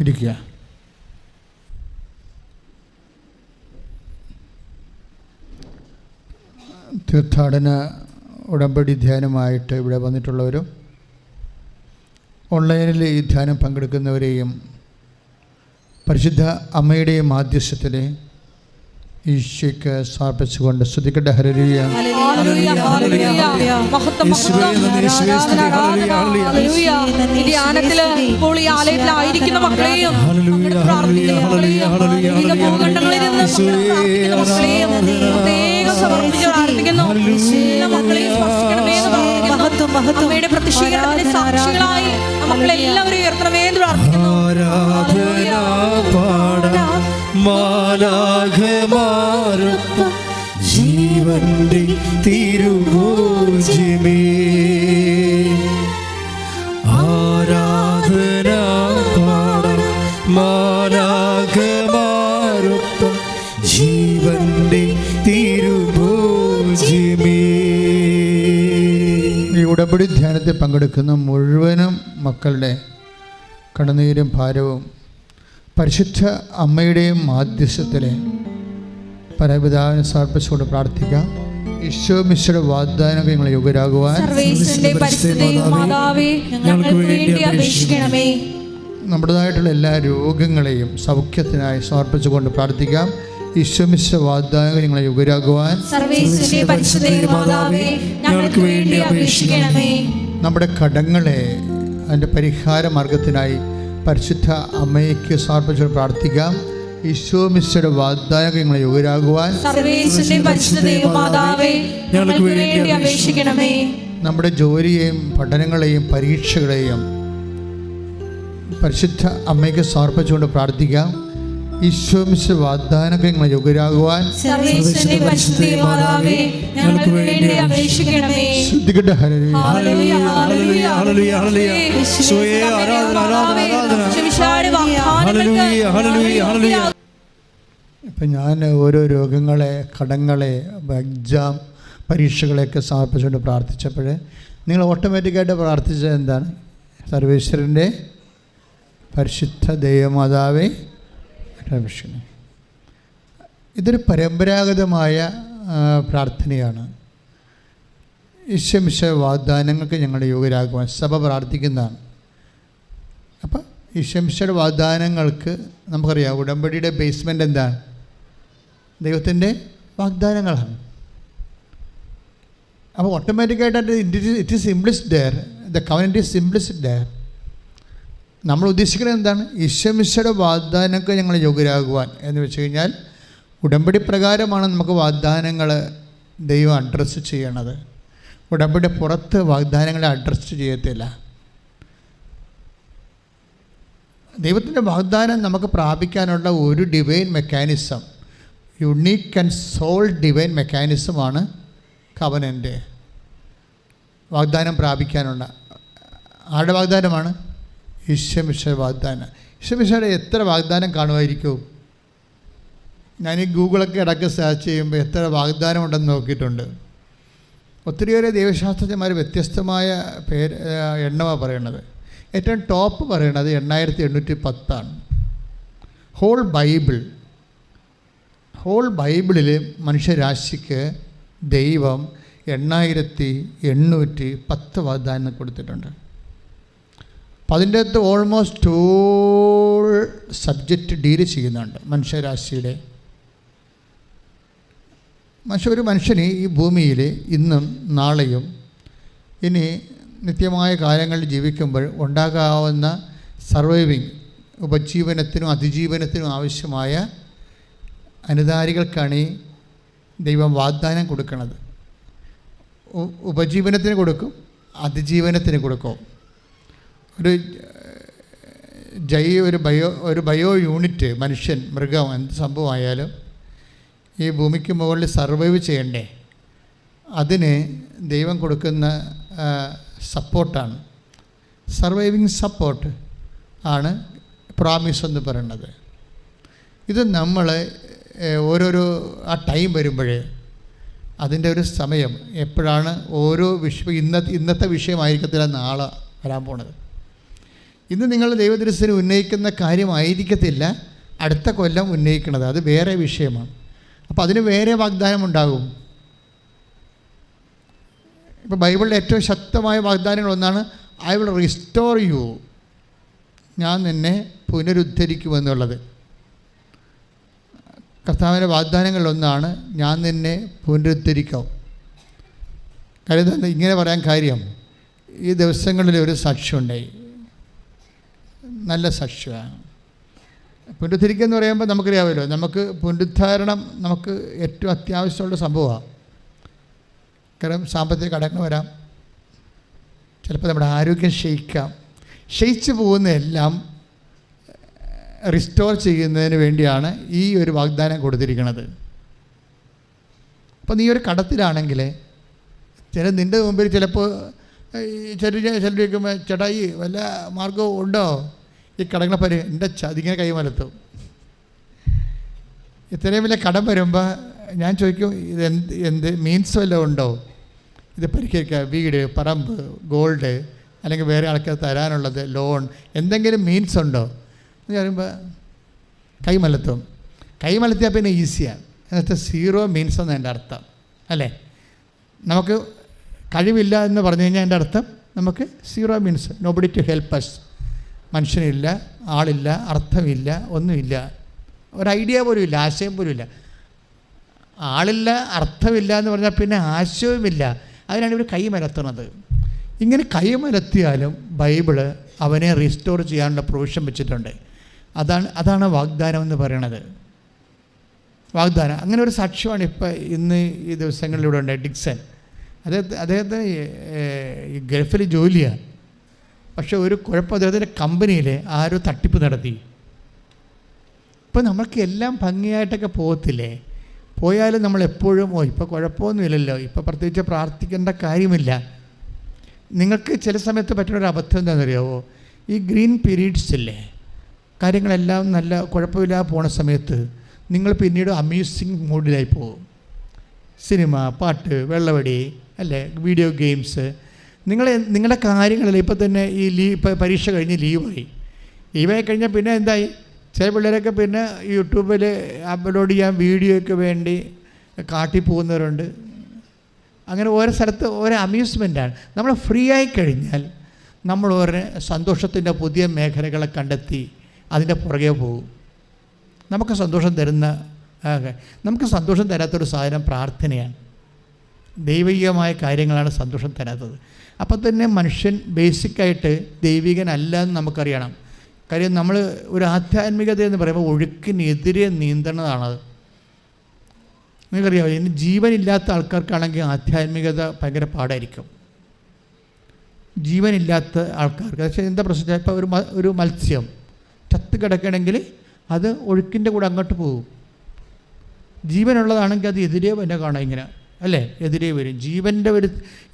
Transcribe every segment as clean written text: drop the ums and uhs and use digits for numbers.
ഇരിക്കുക. തീർത്ഥാടന ഉടമ്പടി ധ്യാനമായിട്ട് ഇവിടെ വന്നിട്ടുള്ളവരും ഓൺലൈനിൽ ഈ ധ്യാനം പങ്കെടുക്കുന്നവരെയും പരിശുദ്ധ അമ്മയുടെയും മാധ്യസ്ഥത്തിൽ ഈശോയ്ക്ക് സമർപ്പിച്ചുകൊണ്ട് സ്തുതിക്കട്ടെ. ഹല്ലേലൂയ. ഇപ്പോൾ ഈ ആലയത്തിലായിരിക്കുന്ന മക്കളെയും സമർപ്പിച്ച് പ്രാർത്ഥിക്കുന്നു. അമ്മയുടെ പ്രതിഷേധത്തിന്റെ സാക്ഷികളായി മക്കളെല്ലാവരും ഉയർത്തണമേ എന്ന് പ്രാർത്ഥിക്കുന്നു. മാലാഖമാരൊപ്പം ജീവന്റെ തിരുഭോജ്യമേ ആരാധന പാടാം. മാലാഖമാരൊപ്പം ജീവന്റെ തിരുഭോജ്യമേ. ഈ ഉടമ്പടി ധ്യാനത്തിൽ പങ്കെടുക്കുന്ന മുഴുവനും മക്കളുടെ കണ്ണുനീരും ഭാരവും പരിശുദ്ധ അമ്മയുടെയും മാധ്യസ്ഥത്തിലെ പരപിതാവിനെ സമർപ്പിച്ചുകൊണ്ട് പ്രാർത്ഥിക്കാം. ഈശോ മിശിഹായുടെ വാഗ്ദാനങ്ങൾ ഞങ്ങളെ യോഗ്യരാകുവാൻ നമ്മുടേതായിട്ടുള്ള എല്ലാ രോഗങ്ങളെയും സൗഖ്യത്തിനായി സമർപ്പിച്ചുകൊണ്ട് പ്രാർത്ഥിക്കാം. ഈശോ മിശിഹായുടെ വാഗ്ദാനങ്ങൾ ഞങ്ങളെ യോഗ്യരാകുവാൻ നമ്മുടെ കടങ്ങളെ അതിൻ്റെ പരിഹാര മാർഗത്തിനായി പരിശുദ്ധ അമ്മയ്ക്ക് സമർപ്പിച്ച് പ്രാർത്ഥിക്കാം. ഈശോ മിശിഹായുടെ വാഗ്ദാനങ്ങൾ ഞങ്ങളെ യോഗ്യരാകുവാൻ നമ്മുടെ ജോലിയെയും പഠനങ്ങളെയും പരീക്ഷകളെയും പരിശുദ്ധ അമ്മയ്ക്ക് സമർപ്പിച്ചുകൊണ്ട് പ്രാർത്ഥിക്കാം. ഈശോ മിശിഹായുടെ വാഗ്ദാനങ്ങൾ ഞങ്ങളെ യോഗ്യരാകുവാൻ ശ്രദ്ധിക്കട്ടെ. ഇപ്പം ഞാൻ ഓരോ രോഗങ്ങളെ, കടങ്ങളെ, എക്സാം പരീക്ഷകളെയൊക്കെ സമർപ്പിച്ചുകൊണ്ട് പ്രാർത്ഥിച്ചപ്പോൾ നിങ്ങൾ ഓട്ടോമാറ്റിക്കായിട്ട് പ്രാർത്ഥിച്ചത് എന്താണ്? സർവേശ്വരൻ്റെ പരിശുദ്ധ ദൈവമാതാവേ രക്ഷിക്കണേ. ഇതൊരു പരമ്പരാഗതമായ പ്രാർത്ഥനയാണ്. ഈശോ മിശിഹായുടെ വാഗ്ദാനങ്ങൾക്ക് ഞങ്ങളുടെ യോഗ്യരാകുവാൻ സഭ പ്രാർത്ഥിക്കുന്നതാണ്. അപ്പം ഈശോ മിശിഹായുടെ വാഗ്ദാനങ്ങൾക്ക് നമുക്കറിയാം, ഉടമ്പടിയുടെ ബേസ്മെൻ്റ് എന്താണ്? ദൈവത്തിൻ്റെ വാഗ്ദാനങ്ങളാണ്. അപ്പോൾ ഓട്ടോമാറ്റിക്കായിട്ട് it is implicit there, the covenant is implicit there. നമ്മൾ ഉദ്ദേശിക്കുന്നത് എന്താണ്? ഈശോ മിശിഹായുടെ വാഗ്ദാനങ്ങൾക്ക് ഞങ്ങൾ യോഗ്യരാകുവാൻ എന്ന് വെച്ച് കഴിഞ്ഞാൽ ഉടമ്പടി പ്രകാരമാണ് നമുക്ക് വാഗ്ദാനങ്ങൾ ദൈവം അഡ്രസ്സ് ചെയ്യണത്. ഉടമ്പടി പുറത്ത് വാഗ്ദാനങ്ങളെ അഡ്രസ്സ് ചെയ്യത്തില്ല. ദൈവത്തിൻ്റെ വാഗ്ദാനം നമുക്ക് പ്രാപിക്കാനുള്ള ഒരു divine mechanism, unique and sole divine മെക്കാനിസമാണ് കവനൻ്റ്. വാഗ്ദാനം പ്രാപിക്കാനുള്ള ആരുടെ വാഗ്ദാനമാണ്? ഈശോ മിശിഹായുടെ വാഗ്ദാനം. ഈശോ മിശിഹായുടെ എത്ര വാഗ്ദാനം കാണുമായിരിക്കും? ഞാൻ ഈ ഗൂഗിളൊക്കെ ഇടയ്ക്ക് സെർച്ച് ചെയ്യുമ്പോൾ എത്ര വാഗ്ദാനം ഉണ്ടെന്ന് നോക്കിയിട്ടുണ്ട്. ഒത്തിരിയേറെ ദൈവശാസ്ത്രജ്ഞന്മാർ വ്യത്യസ്തമായ എണ്ണമാണ് പറയണത്. ഏറ്റവും ടോപ്പ് പറയണത് 8810 ഹോൾ ബൈബിളിൽ മനുഷ്യരാശിക്ക് ദൈവം 8810 വാഗ്ദാനം കൊടുത്തിട്ടുണ്ട്. അപ്പം അതിൻ്റെ അകത്ത് ഓൾമോസ്റ്റ് ഓൾ സബ്ജക്റ്റ് ഡീല് ചെയ്യുന്നുണ്ട് മനുഷ്യരാശിയുടെ. ഒരു മനുഷ്യന് ഈ ഭൂമിയിൽ ഇന്നും നാളെയും ഇനി നിത്യമായ കാലങ്ങളിൽ ജീവിക്കുമ്പോൾ ഉണ്ടാകാവുന്ന സർവൈവിങ്, ഉപജീവനത്തിനും അതിജീവനത്തിനും ആവശ്യമായ അനുധാരികൾക്കാണ് ഈ ദൈവം വാഗ്ദാനം കൊടുക്കുന്നത്. ഉപജീവനത്തിന് കൊടുക്കും, അതിജീവനത്തിന് കൊടുക്കും. ഒരു ബയോ യൂണിറ്റ്, മനുഷ്യൻ, മൃഗം, എന്ത് സംഭവമായാലും ഈ ഭൂമിക്ക് മുകളിൽ സർവൈവ് ചെയ്യണ്ടേ? അതിന് ദൈവം കൊടുക്കുന്ന സപ്പോർട്ടാണ്, സർവൈവിങ് സപ്പോർട്ട് ആണ് പ്രോമിസ് എന്ന് പറയുന്നത്. ഇത് നമ്മൾ ഓരോരോ ആ ടൈം വരുമ്പോഴേ അതിൻ്റെ ഒരു സമയം എപ്പോഴാണ് ഓരോ ഇന്നത്തെ വിഷയമായിരിക്കത്തില്ല നാളെ വരാൻ പോണത്. ഇന്ന് നിങ്ങൾ ദൈവദൃശ്യത്തിന് ഉന്നയിക്കുന്ന കാര്യമായിരിക്കത്തില്ല അടുത്ത കൊല്ലം ഉന്നയിക്കുന്നത്. അത് വേറെ വിഷയമാണ്. അപ്പോൾ അതിന് വേറെ വാഗ്ദാനം ഉണ്ടാകും. ഇപ്പോൾ ബൈബിളിലെ ഏറ്റവും ശക്തമായ വാഗ്ദാനങ്ങളൊന്നാണ് ഐ വിൽ റിസ്റ്റോർ യു, ഞാൻ നിന്നെ പുനരുദ്ധരിക്കുമെന്നുള്ളത്. കർത്താവിൻ്റെ വാഗ്ദാനങ്ങളിലൊന്നാണ് ഞാൻ നിന്നെ പുനരുദ്ധരിക്കാം. കാര്യം ഇങ്ങനെ പറയാൻ കാര്യം, ഈ ദിവസങ്ങളിൽ ഒരു സാക്ഷ്യമുണ്ടായി, നല്ല സാക്ഷ്യമാണ്. പുനരുദ്ധരിക്കുക എന്ന് പറയുമ്പോൾ നമുക്കറിയാമല്ലോ, നമുക്ക് പുനരുദ്ധാരണം നമുക്ക് ഏറ്റവും അത്യാവശ്യമുള്ള സംഭവമാണ്. കാരണം സാമ്പത്തിക കടങ്ങൾ വരാം, ചിലപ്പോൾ നമ്മുടെ ആരോഗ്യം ക്ഷയിച്ചു പോകുന്നതെല്ലാം റിസ്റ്റോർ ചെയ്യുന്നതിന് വേണ്ടിയാണ് ഈ ഒരു വാഗ്ദാനം കൊടുത്തിരിക്കുന്നത്. അപ്പോൾ നീ ഒരു കടത്തിലാണെങ്കിൽ നിൻ്റെ മുമ്പിൽ ചിലപ്പോൾ ചിലർ ചോദിക്കുമ്പോൾ ചേട്ടായി വല്ല മാർഗവും ഉണ്ടോ ഈ കടങ്ങളെ എൻ്റെ ചതിങ്ങനെ കൈമലത്തും. ഇത്രയും വലിയ കടം വരുമ്പോൾ ഞാൻ ചോദിക്കും, ഇത് എന്ത് മീൻസ് വല്ലതും ഉണ്ടോ ഇത് പരിഹരിക്കുക? വീട്, പറമ്പ്, ഗോൾഡ്, അല്ലെങ്കിൽ വേറെ ആൾക്കാർ തരാനുള്ളത്, ലോൺ, എന്തെങ്കിലും മീൻസ് ഉണ്ടോ എന്ന് പറയുമ്പോൾ കൈമലത്തിയാൽ പിന്നെ ഈസിയാണ്. എന്നുവെച്ചാൽ സീറോ മീൻസ് എന്ന് എൻ്റെ അർത്ഥം അല്ലേ. നമുക്ക് കഴിവില്ല എന്ന് പറഞ്ഞു കഴിഞ്ഞാൽ എൻ്റെ അർത്ഥം നമുക്ക് zero means, nobody to help us. മനുഷ്യനില്ല, ആളില്ല, അർത്ഥമില്ല, ഒന്നുമില്ല, ഒരു ഐഡിയ പോലും ഇല്ല, ആശയം പോലും ഇല്ല. ആളില്ല, അർത്ഥമില്ല എന്ന് പറഞ്ഞാൽ പിന്നെ ആശയവുമില്ല. അതിനാണ് ഇവർ കൈമലത്തുന്നത്. ഇങ്ങനെ കൈമലത്തിയാലും ബൈബിള് അവനെ റീസ്റ്റോർ ചെയ്യാനുള്ള പ്രൊവിഷൻ വെച്ചിട്ടുണ്ട്. അതാണ് വാഗ്ദാനം എന്ന് പറയണത്. വാഗ്ദാനം അങ്ങനെ ഒരു സാക്ഷ്യമാണ് ഇപ്പോൾ ഇന്ന് ഈ ദിവസങ്ങളിലൂടെ ഉണ്ട്. ഡിക്സൺ അദ്ദേഹത്തിന് ഈ ഗൾഫിൽ ജോലിയാണ്. പക്ഷേ ഒരു കുഴപ്പം, അദ്ദേഹത്തിൻ്റെ കമ്പനിയിൽ ആരോ തട്ടിപ്പ് നടത്തി. ഇപ്പോൾ നമ്മൾക്ക് എല്ലാം ഭംഗിയായിട്ടൊക്കെ പോകത്തില്ലേ? പോയാലും നമ്മളെപ്പോഴും ഇപ്പോൾ കുഴപ്പമൊന്നുമില്ലല്ലോ, ഇപ്പോൾ പ്രത്യേകിച്ച് പ്രാർത്ഥിക്കേണ്ട കാര്യമില്ല. നിങ്ങൾക്ക് ചില സമയത്ത് പറ്റുന്നൊരു അബദ്ധം എന്താണെന്നറിയാമോ? ഈ ഗ്രീൻ പീരീഡ്സ് ഇല്ലേ, കാര്യങ്ങളെല്ലാം നല്ല കുഴപ്പമില്ലാതെ പോണ സമയത്ത് നിങ്ങൾ പിന്നീട് അമ്യൂസിങ് മൂഡിലായി പോകും. സിനിമ, പാട്ട്, വെള്ളവടി അല്ലേ, വീഡിയോ ഗെയിംസ്, നിങ്ങളുടെ കാര്യങ്ങളല്ലേ. ഇപ്പോൾ തന്നെ ഇപ്പോൾ പരീക്ഷ കഴിഞ്ഞ് ലീവായി കഴിഞ്ഞാൽ പിന്നെ എന്തായി? ചില പിള്ളേരൊക്കെ പിന്നെ യൂട്യൂബിൽ അപ്ലോഡ് ചെയ്യാൻ വീഡിയോയ്ക്ക് വേണ്ടി കാട്ടിപ്പോകുന്നവരുണ്ട്. അങ്ങനെ ഓരോ സ്ഥലത്ത് ഓരോ അമ്യൂസ്മെൻറ്റാണ്. നമ്മൾ ഫ്രീ ആയി കഴിഞ്ഞാൽ നമ്മൾ ഓരോ സന്തോഷത്തിൻ്റെ പുതിയ മേഖലകളെ കണ്ടെത്തി അതിൻ്റെ പുറകെ പോകും. നമുക്ക് സന്തോഷം തരാത്തൊരു സാധനം പ്രാർത്ഥനയാണ്. ദൈവികമായ കാര്യങ്ങളാണ് സന്തോഷം തരാത്തത്. അപ്പോൾ തന്നെ മനുഷ്യൻ ബേസിക്കായിട്ട് ദൈവികനല്ല എന്ന് നമുക്കറിയണം. കാര്യം നമ്മൾ ഒരു ആധ്യാത്മികത എന്ന് പറയുമ്പോൾ ഒഴുക്കിനെതിരെ നീന്തണതാണത്. നിങ്ങൾക്കറിയാമോ, ഇനി ജീവനില്ലാത്ത ആൾക്കാർക്കാണെങ്കിൽ ആധ്യാത്മികത ഭയങ്കര പാടായിരിക്കും. ജീവനില്ലാത്ത ആൾക്കാർക്ക് പക്ഷേ എന്താ പ്രശ്നം? ഇപ്പോൾ ഒരു മത്സ്യം ചത്ത് കിടക്കണമെങ്കിൽ അത് ഒഴുക്കിൻ്റെ കൂടെ അങ്ങോട്ട് പോകും. ജീവനുള്ളതാണെങ്കിൽ അത് എതിരെ തന്നെ കാണാം, ഇങ്ങനെ അല്ലേ, എതിരെ വരും. ജീവൻ്റെ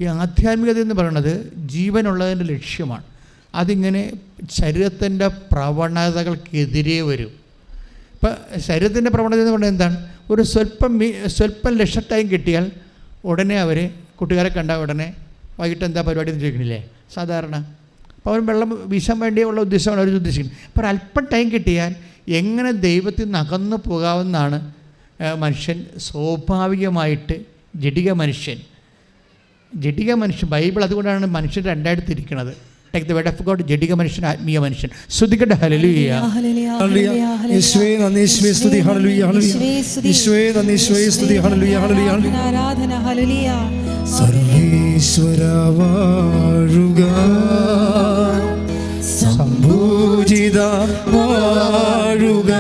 ഈ ആധ്യാത്മികത എന്ന് പറയുന്നത് ജീവനുള്ളതിൻ്റെ ലക്ഷ്യമാണ്. അതിങ്ങനെ ശരീരത്തിൻ്റെ പ്രവണതകൾക്കെതിരെ വരും. ഇപ്പം ശരീരത്തിൻ്റെ പ്രവണത എന്ന് പറഞ്ഞാൽ എന്താണ്? ഒരു സ്വല്പം ലക്ഷ ടൈം കിട്ടിയാൽ ഉടനെ അവർ കുട്ടികാരെ കണ്ടാൽ ഉടനെ വൈകിട്ട് എന്താ പരിപാടി എന്ന് ചോദിക്കണില്ലേ സാധാരണ. അപ്പോൾ അവർ വെള്ളം വീശാൻ വേണ്ടിയുള്ള ഉദ്ദേശമാണ് അവർ ഉദ്ദേശിക്കുന്നത്. അപ്പോൾ ഒരല്പം ടൈം കിട്ടിയാൽ എങ്ങനെ ദൈവത്തിൽ നിന്ന് അകന്നു പോകാമെന്നാണ് മനുഷ്യൻ സ്വാഭാവികമായിട്ട്. ജഡിക മനുഷ്യൻ ബൈബിൾ അതുകൊണ്ടാണ് മനുഷ്യൻ രണ്ടായിട്ട് തിരിക്കുന്നത്. Take the word of God, ജഡിക മനുഷ്യൻ, ആത്മീയ മനുഷ്യൻ. ശ്രുതികട്ടെ ഹല്ലേലൂയ. യേശുവേ നന്ദി, യേശുവേ സ്തുതി, ഹല്ലേലൂയ ഹല്ലേലൂയ. യേശുവേ നന്ദി, യേശുവേ സ്തുതി, ഹല്ലേലൂയ ഹല്ലേലൂയ. ആരാധന, ഹല്ലേലൂയ. സർവീശ്വര വാഴുക, സംഭൂജിത വാഴുക,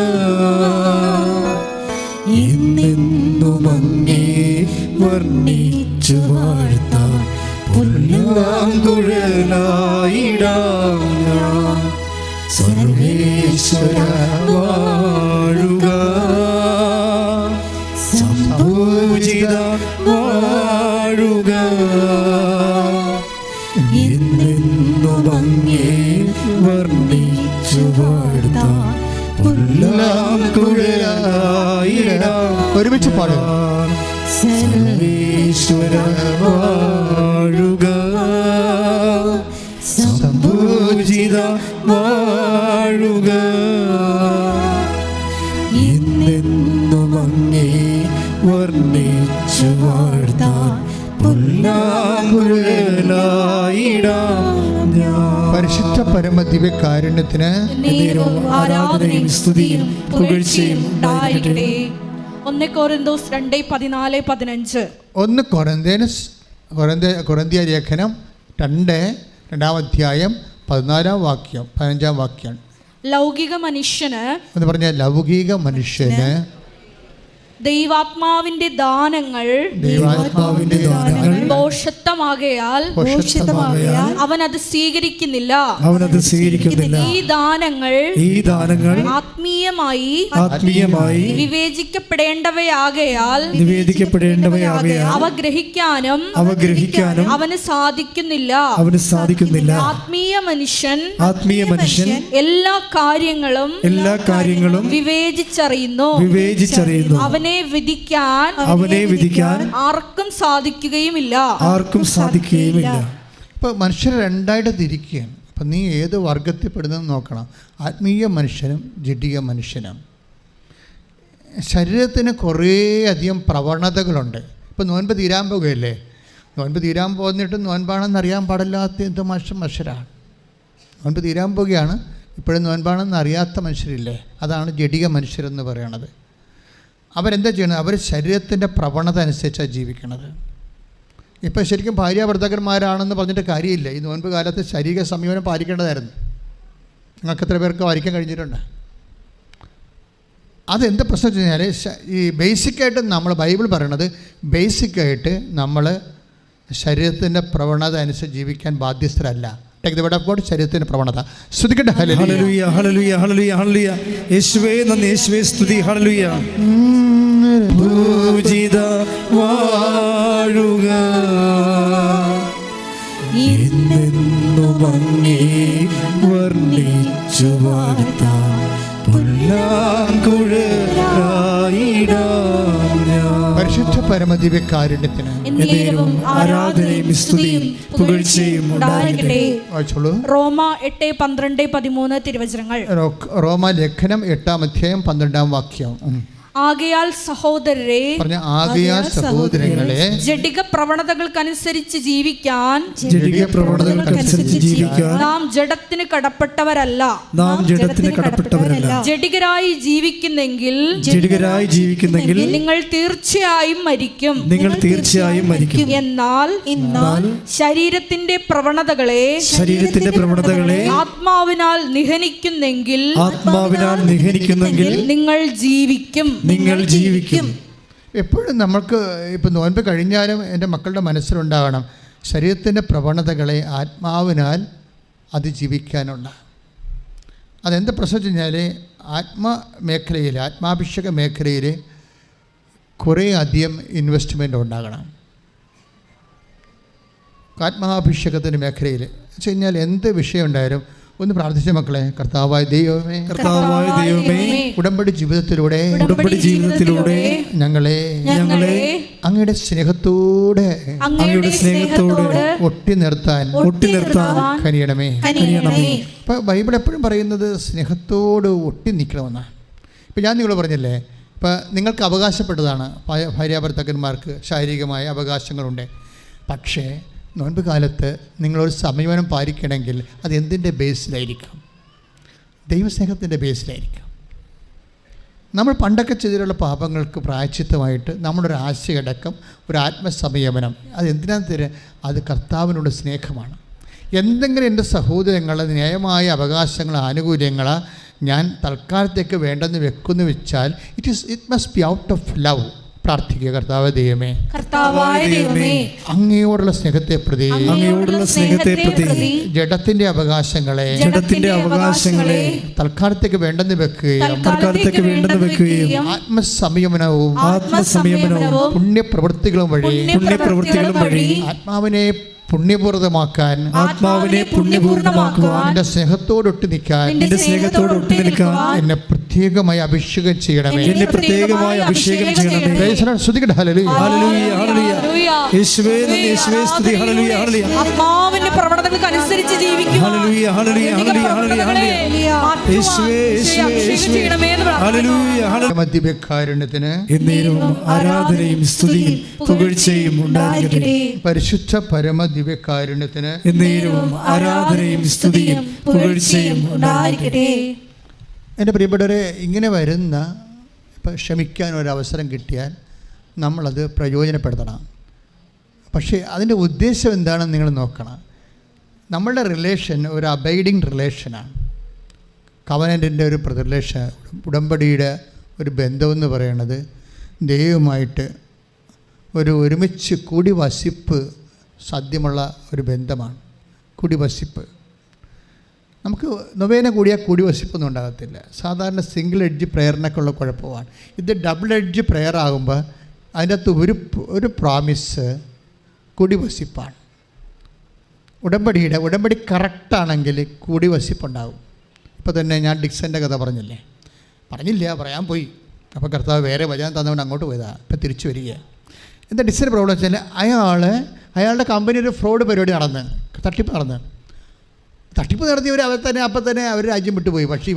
എന്നെന്നും അങ്ങേ വർണ്ണിച്ചു വാഴ്ത്താൻ പുല്ലാങ്കുഴലായിടാം ഞാൻ. സർവേശ്വര വാഴുക, സംഭൂജിത വാഴുക, എന്നെന്നും അങ്ങേ വർണ്ണിച്ചു വാഴ്ത്താൻ പുല്ലാങ്കുഴലായിടാം. ഒരുമിച്ച് പാടുക. സർവേശ്വര വാഴുക, സംഭൂജിത വാഴുക, വാഴുക എന്നെന്നും അങ്ങേ വർണ്ണിച്ചു വാഴ്ത്താൻ പരിശുദ്ധ പരമദിവ്യകാരുണ്യത്തിന് ആരാധനയും സ്തുതിയും പുകഴ്ചയും ഉണ്ടായിരിക്കട്ടെ. 1 കൊരിന്തോസ് 2:14-15. 1 കൊരിന്ത്യ ലേഖനം 2-ാം അധ്യായം 14-ാം വാക്യം 15-ാം വാക്യം. ലൗകിക മനുഷ്യന് എന്ന് പറഞ്ഞാൽ ലൗകിക മനുഷ്യന് ദൈവാത്മാവിന്റെ ദാനങ്ങൾ ദോഷത്വമാകയാൽ അവൻ അത് സ്വീകരിക്കുന്നില്ല. ഈ ദാനങ്ങൾ ആത്മീയമായി വിവേചിക്കപ്പെടേണ്ടവയാകയാൽ അവ ഗ്രഹിക്കാനും അവന് സാധിക്കുന്നില്ല. ആത്മീയ മനുഷ്യൻ എല്ലാ കാര്യങ്ങളും വിവേചിച്ചറിയുന്നു. അവനെ വിധിക്കാൻ ആർക്കും സാധിക്കുകയുമില്ല. ഇപ്പൊ മനുഷ്യർ രണ്ടായിട്ട് തിരിക്കുകയാണ്. അപ്പം നീ ഏത് വർഗത്തിൽ പെടുന്നതെന്ന് നോക്കണം. ആത്മീയ മനുഷ്യനും ജഡിക മനുഷ്യനും. ശരീരത്തിന് കുറേയധികം പ്രവണതകളുണ്ട്. ഇപ്പം നോൻപ് തീരാൻ പോകുകയല്ലേ? നോൻപ് തീരാൻ പോകുന്നിട്ട് നോൻപാണെന്ന് അറിയാൻ പാടില്ലാത്ത എന്ത് മനുഷ്യരാണ്. നോൻപ് തീരാൻ പോകുകയാണ്, ഇപ്പോഴും നോൻപാണെന്ന് അറിയാത്ത മനുഷ്യരില്ലേ? അതാണ് ജഡിക മനുഷ്യരെന്ന് പറയണത്. അവരെന്താ ചെയ്യണത്? അവർ ശരീരത്തിൻ്റെ പ്രവണത അനുസരിച്ചാണ് ജീവിക്കണത്. ഇപ്പം ശരിക്കും ഭാര്യാഭർത്താക്കന്മാരാണെന്ന് പറഞ്ഞിട്ട് കാര്യമില്ല. ഈ നോൻപ് കാലത്ത് ശാരീരിക സംയമനം പാലിക്കേണ്ടതായിരുന്നു. നിങ്ങൾക്ക് എത്ര പേർക്ക് പാലിക്കാൻ കഴിഞ്ഞിട്ടുണ്ട്? അതെന്ത് പ്രശ്നം വെച്ച് കഴിഞ്ഞാൽ ഈ ബേസിക്കായിട്ട് നമ്മൾ ബൈബിൾ പറയണത് ബേസിക്കായിട്ട് നമ്മൾ ശരീരത്തിൻ്റെ പ്രവണത അനുസരിച്ച് ജീവിക്കാൻ ബാധ്യസ്ഥരല്ല. Take the word of God. ശരീരത്തിൻ്റെ പ്രവണത സ്തുതിക്കട്ടെ. ഹല്ലേലൂയ ഹല്ലേലൂയ ഹല്ലേലൂയ ഹല്ലേലൂയ. യേശുവേ നന്ദി, യേശുവേ സ്തുതി. ഹല്ലേലൂയ. പൂജിത വാഴുക എന്നെന്നും അങ്ങേ വർണ്ണിച്ചു വാഴ്ത്താൻ പരിശുദ്ധ പരമദിവ്യകാരുണ്യത്തിന് ആരാധനയും സ്തുതിയും പുകഴ്ചയും ഉണ്ടായിരിക്കട്ടെ. റോമ 8:12-13 തിരുവചനങ്ങൾ. റോമ ലേഖനം 8-ാം അധ്യായം 12-ാം വാക്യം. ആകയാൽ സഹോദരരെ ജഡിക പ്രവണതകൾക്കനുസരിച്ച് ജീവിക്കാൻ നാം ജഡത്തിന് കടപ്പെട്ടവരല്ല. ജഡികരായി ജീവിക്കുന്നെങ്കിൽ നിങ്ങൾ തീർച്ചയായും മരിക്കും. എന്നാൽ ശരീരത്തിന്റെ പ്രവണതകളെ ആത്മാവിനാൽ നിഹനിക്കുന്നെങ്കിൽ നിങ്ങൾ ജീവിക്കും. എപ്പോഴും നമുക്ക് ഇപ്പം നോൻപ് കഴിഞ്ഞാലും എൻ്റെ മക്കളുടെ മനസ്സിലുണ്ടാകണം ശരീരത്തിൻ്റെ പ്രവണതകളെ ആത്മാവിനാൽ അതിജീവിക്കാനുള്ള. അതെന്ത് പ്രശ്നം വെച്ച് കഴിഞ്ഞാൽ ആത്മമേഖലയിൽ ആത്മാഭിഷേക മേഖലയിൽ കുറേ അധികം ഇൻവെസ്റ്റ്മെൻ്റ് ഉണ്ടാകണം. ആത്മാഭിഷേകത്തിൻ്റെ മേഖലയിൽ വെച്ച് കഴിഞ്ഞാൽ എന്ത് വിഷയം ഉണ്ടായാലും ഒന്ന് പ്രാർത്ഥിച്ച മക്കളെ, കർത്താവായ ദൈവമേ ഉടമ്പടി ജീവിതത്തിലൂടെ ഞങ്ങളെ അങ്ങയുടെ സ്നേഹത്തോടെ ഒട്ടി നിർത്താൻ കനിയണമേ. ഇപ്പം ബൈബിൾ എപ്പോഴും പറയുന്നത് സ്നേഹത്തോട് ഒട്ടി നിൽക്കണമെന്നാണ്. ഇപ്പം ഞാൻ നിങ്ങൾ പറഞ്ഞില്ലേ, ഇപ്പം നിങ്ങൾക്ക് അവകാശപ്പെട്ടതാണ് ഭാര്യാഭർത്താക്കന്മാർക്ക് ശാരീരികമായ അവകാശങ്ങളുണ്ട്. പക്ഷേ നോൻപ് കാലത്ത് നിങ്ങളൊരു സംയമനം പാലിക്കണമെങ്കിൽ അത് എന്തിൻ്റെ ബേസിലായിരിക്കും? ദൈവസ്നേഹത്തിൻ്റെ ബേസിലായിരിക്കും. നമ്മൾ പണ്ടൊക്കെ ചെയ്തിട്ടുള്ള പാപങ്ങൾക്ക് പ്രായശ്ചിത്തമായിട്ട് നമ്മുടെ ഒരു ആശയടക്കം, ഒരു ആത്മസംയമനം, അത് എന്തിനാന്ന് തരാം? അത് കർത്താവിനുള്ള സ്നേഹമാണ്. എന്തെങ്കിലും എൻ്റെ സഹോദരങ്ങളെ ന്യായമായ അവകാശങ്ങൾ, ആനുകൂല്യങ്ങൾ ഞാൻ തൽക്കാലത്തേക്ക് വേണ്ടെന്ന് വെക്കുന്നു വെച്ചാൽ it must be out of love. പ്രാർത്ഥിക്കുക, കർത്താവായ ദൈവമേ അങ്ങയോടുള്ള സ്നേഹത്തെ പ്രതി ജഡത്തിന്റെ അവകാശങ്ങളെ തൽക്കാലത്തേക്ക് വേണ്ടെന്ന് വെക്കുകയും ആത്മസംയമനവും പുണ്യപ്രവൃത്തികളും വഴി ആത്മാവിനെ പുണ്യപൂർവ്വമാക്കാൻ, ആത്മാവിനെ പുണ്യപൂർണ്ണമാക്കുവാൻ, നിന്റെ സ്നേഹത്തോടൊട്ടി നിൽക്കാൻ, നിന്റെ സ്നേഹത്തോടൊട്ടി നിൽക്കാൻ എന്നെ പ്രത്യേകമായി അഭിഷേകം ചെയ്യണമേ. എന്നെ പ്രത്യേകമായി അഭിഷേകം ചെയ്യണമേ. സ്തുതിക്കട്ടെ. ഹല്ലേലൂയ, ഹല്ലേലൂയ, ഹല്ലേലൂയ. യേശുവേ നന്ദി, യേശുവേ സ്തുതി. ഹല്ലേലൂയ, ഹല്ലേലൂയ. ആത്മാവിന്റെ പ്രവർത്തനങ്ങൾക്ക് അനുസരിച്ച് ജീവിക്കുക. ഹല്ലേലൂയ, ഹല്ലേലൂയ, ഹല്ലേലൂയ, ഹല്ലേലൂയ. യേശുവേ, യേശുവേ, യേശുവേ. Hallelujah, hallelujah. മധ്യകാരുണ്യത്തിന് എന്നേരവും ആരാധനയും സ്തുതിയും പുകഴ്ചയും ഉണ്ടായിരിക്കട്ടെ. പരിശുദ്ധ പരമദിവ്യകാരുണ്യത്തിന് എന്നേരവും ആരാധനയും സ്തുതിയും പുകഴ്ചയും ഉണ്ടായിരിക്കട്ടെ. എൻ്റെ പ്രിയപ്പെട്ടവരെ, ഇങ്ങനെ വരുന്ന ഇപ്പം ക്ഷമിക്കാൻ ഒരവസരം കിട്ടിയാൽ നമ്മളത് പ്രയോജനപ്പെടുത്തണം. പക്ഷേ അതിൻ്റെ ഉദ്ദേശം എന്താണെന്ന് നിങ്ങൾ നോക്കണം. നമ്മളുടെ റിലേഷൻ ഒരു അബൈഡിങ് റിലേഷനാണ്. കവനൻറ്റിൻ്റെ ഒരു റിലേഷൻ, ഉടമ്പടിയുടെ ഒരു ബന്ധമെന്ന് പറയുന്നത് ദൈവവുമായിട്ട് ഒരുമിച്ച് കൂടി വസിപ്പ് സാധ്യമുള്ള ഒരു ബന്ധമാണ്. കൂടി വസിപ്പ് നമുക്ക് നൊവേന കൂടിയാൽ കൂടി വസിപ്പൊന്നും ഉണ്ടാകത്തില്ല. സാധാരണ സിംഗിൾ എഡ്ജ് പ്രയറിനൊക്കെ ഉള്ള കുഴപ്പമാണ്. ഇത് ഡബിൾ എഡ്ജ് പ്രയർ ആകുമ്പോൾ അതിൻ്റെ അകത്ത് ഒരു പ്രോമിസ് കൂടി വസിപ്പാണ്. ഉടമ്പടി കറക്റ്റാണെങ്കിൽ കൂടി വസിപ്പുണ്ടാകും. ഇപ്പോൾ തന്നെ ഞാൻ ഡിക്സൻ്റെ കഥ പറഞ്ഞില്ല, പറയാൻ പോയി. അപ്പോൾ കർത്താവ് വേറെ വചനം തന്നവൻ അങ്ങോട്ട് പോയതാണ്. ഇപ്പോൾ തിരിച്ചു വരിക. എന്താ ഡിക്സൻ്റെ പ്രോബ്ലം വെച്ചാൽ അയാളുടെ കമ്പനി ഒരു ഫ്രോഡ് പരിപാടി തട്ടിപ്പ് നടത്തിയവർ അപ്പം തന്നെ അവർ രാജ്യം വിട്ടുപോയി. പക്ഷേ